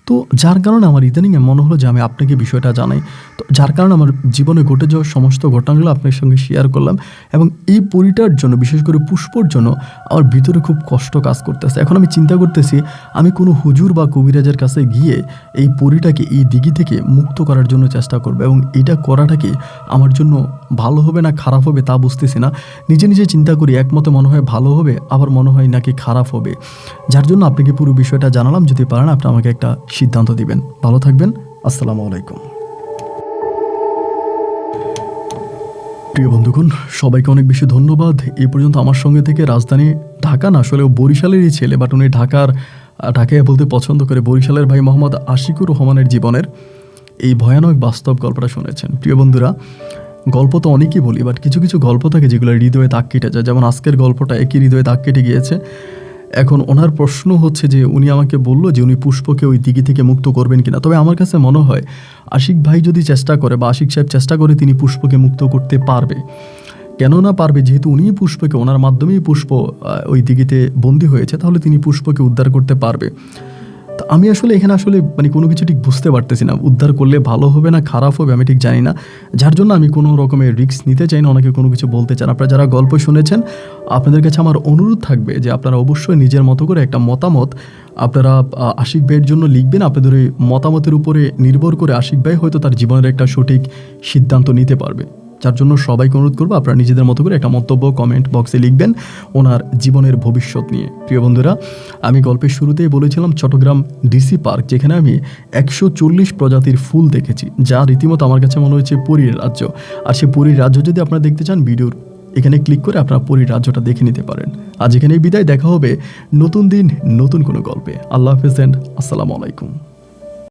তো যার কারণে আমার ইদানিং মনে হলো যে আমি আপনাকে বিষয়টা জানাই, তো যার কারণে আমার জীবনে ঘটে যাওয়া সমস্ত ঘটনাগুলো আপনার সঙ্গে শেয়ার করলাম। এবং এই পরীটার জন্য, বিশেষ করে পুষ্পর জন্য আমার ভিতরে খুব কষ্ট কাজ করতেছে। এখন আমি চিন্তা করতেছি আমি কোনো হুজুর বা কবিরাজের কাছে গিয়ে এই পরীটাকে এই দিঘি থেকে মুক্ত করার জন্য চেষ্টা করবো, এবং এটা করাটা কি আমার জন্য ভালো হবে না খারাপ হবে তা বুঝতেছি না। নিজে চিন্তা করি, একমতে মনে হয় ভালো হবে, আবার মনে হয় নাকি খারাপ হবে, যার জন্য আপনাকে পুরো বিষয়টা জানালাম। যদি পারেন আপনি আমাকে একটা সিদ্ধান্ত দিবেন। ভালো থাকবেন, আসসালামু আলাইকুম। প্রিয় বন্ধুগণ, সবাইকে অনেক বেশি ধন্যবাদ। এই পর্যন্ত আমার সঙ্গে থেকে রাজধানী ঢাকা না, আসলে বরিশালেরই ছেলে, বাট উনি ঢাকায় বলতে পছন্দ করে, বরিশালের ভাই মোহাম্মদ আশিকুর রহমানের জীবনের এই ভয়ানক বাস্তব গল্পটা শুনেছেন। প্রিয় বন্ধুরা, গল্প তো অনেকেই বলি, বাট কিছু কিছু গল্প থাকে যেগুলো হৃদয়ে দাগ কেটে যায়, যেমন আজকের গল্পটা একই হৃদয়ে দাগ কেটে গিয়েছে। এখন ওনার প্রশ্ন হচ্ছে যে উনি আমাকে বলল যে উনি পুষ্পকে ওই দিঘি থেকে মুক্ত করবেন কিনা। তবে আমার কাছে মনে হয় আশিক ভাই যদি চেষ্টা করে, বা আশিক সাহেব চেষ্টা করে, তিনি পুষ্পকে মুক্ত করতে পারবে। কেন না পারবে, যেহেতু উনিই পুষ্পকে, ওনার মাধ্যমেই পুষ্প ওই দিঘিতে বন্দী হয়েছে, তাহলে তিনি পুষ্পকে উদ্ধার করতে পারবে। তো আমি এখানে মানে কোনো কিছু ঠিক বুঝতে পারতেছি না, উদ্ধার করলে ভালো হবে না খারাপ হবে আমি ঠিক জানি না, যার জন্য আমি কোনো রকমের রিস্ক নিতে চাই না, অনেকে কোনো কিছু বলতে চান। আপনারা যারা গল্প শুনেছেন, আপনাদের কাছে আমার অনুরোধ থাকবে যে আপনারা অবশ্যই নিজের মতো করে একটা মতামত আপনারা আশিক ভাইয়ের জন্য লিখবেন। আপনাদের ওই মতামতের উপরে নির্ভর করে আশিক ভাই হয়তো তার জীবনের একটা সঠিক সিদ্ধান্ত নিতে পারবে, যার জন্য সবাইকে অনুরোধ করবো আপনারা নিজেদের মতো করে একটা মন্তব্য কমেন্ট বক্সে লিখবেন ওনার জীবনের ভবিষ্যৎ নিয়ে। প্রিয় বন্ধুরা, আমি গল্পের শুরুতেই বলেছিলাম চট্টগ্রাম ডিসি পার্ক, যেখানে আমি 140 প্রজাতির ফুল দেখেছি, যা রীতিমতো আমার কাছে মনে হয়েছে পরীর রাজ্য। আর সেই পরীর রাজ্য যদি আপনারা দেখতে চান, ভিডিওর এখানে ক্লিক করে আপনারা পরীর রাজ্যটা দেখে নিতে পারেন। আজ এখানেই বিদায়, দেখা হবে নতুন দিন নতুন কোনো গল্পে। আল্লাহ হাফেজ এন্ড আসসালামু আলাইকুম।